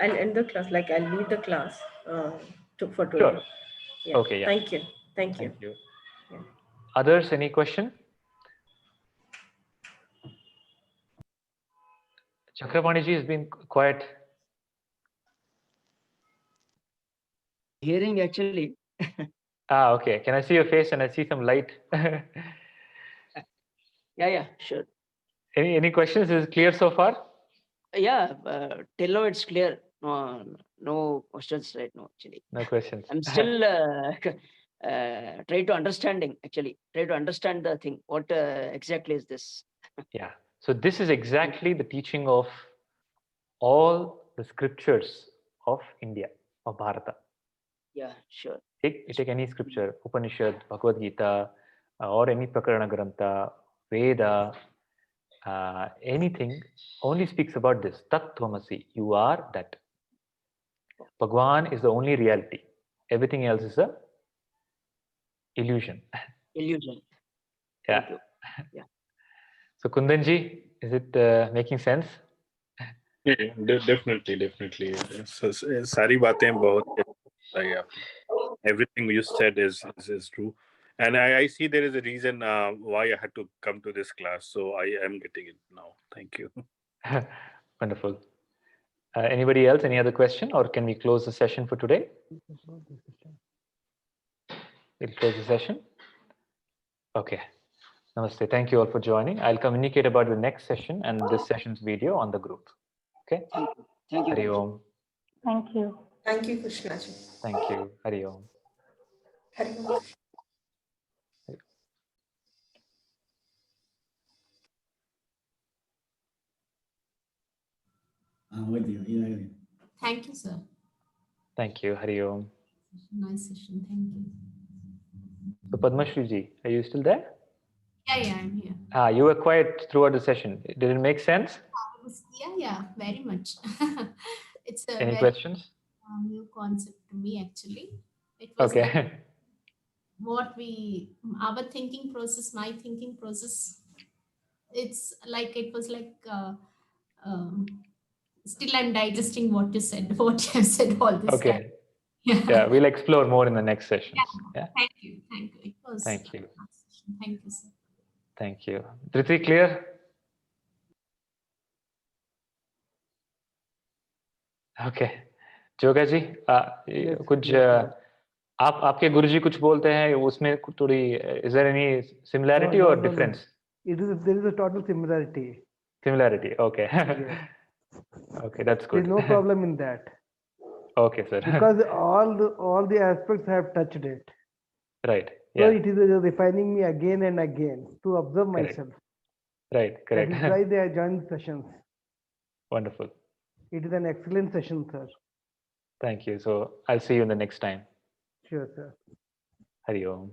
I'll end the class, like I'll leave the class for today. Sure. Yeah. Okay. Yeah. Thank you. Thank you. Thank you. Yeah. Others, any question? Chakrapaniji has been quiet. Hearing actually. Okay. Can I see your face and I see some light? Yeah, sure. Any questions? Is it clear so far? Yeah, till now it's clear. No questions right now, actually. No questions. I'm still trying to understanding, actually. Try to understand the thing. What exactly is this? Yeah. So this is exactly the teaching of all the scriptures of India, of Bharata. Yeah, sure. Take any scripture, Upanishad, Bhagavad Gita, or any Prakarana Grantha, Veda, anything only speaks about this. Tat Tvamasi, you are that. Bhagwan is the only reality. Everything else is a illusion. Illusion. Yeah. Thank you. Yeah. So Kundanji, is it making sense? Yeah, definitely. So, सारी बातें बहुत सही आपने. Everything you said is true, and I see there is a reason why I had to come to this class. So I am getting it now. Thank you. Wonderful. Anybody else? Any other question, or can we close the session for today? We'll close the session. Okay. Namaste. Thank you all for joining. I'll communicate about the next session and this session's video on the group. Okay. Thank you. Hari Om. Thank you. Thank you, Krishnaji. Thank you. Hari Om. Hari Om. Thank you, sir. Thank you. Hari Om. Nice session. Thank you. So Padmashri ji, are you still there? Yeah, I'm here. You were quiet throughout the session. Did it make sense? Yeah, very much. It's a Any very questions? new concept to me, actually. It was like Okay. our thinking process, my thinking process. It's like it was like still I'm digesting what you said, what you have said all this time. Okay. Yeah, we'll explore more in the next sessions. Yeah. Thank you. It was Thank you. a nice session. Thank you, sir. Thank you. Dhriti, clear? Okay. जोगा जी कुछ आपके गुरुजी कुछ बोलते हैं उसमें थोड़ी is there any similarity or difference? There is a total similarity. Similarity. Okay. Yes. Okay, that's There good. is no problem in that. Okay, sir. Because all the aspects have touched it. Right. So Yeah. it is refining me again and again to observe Correct. myself. Right. Correct. That is why they are joined sessions. Wonderful. It is an excellent session, sir. Thank you. So I'll see you in the next time. Sure, sir. Hari Om.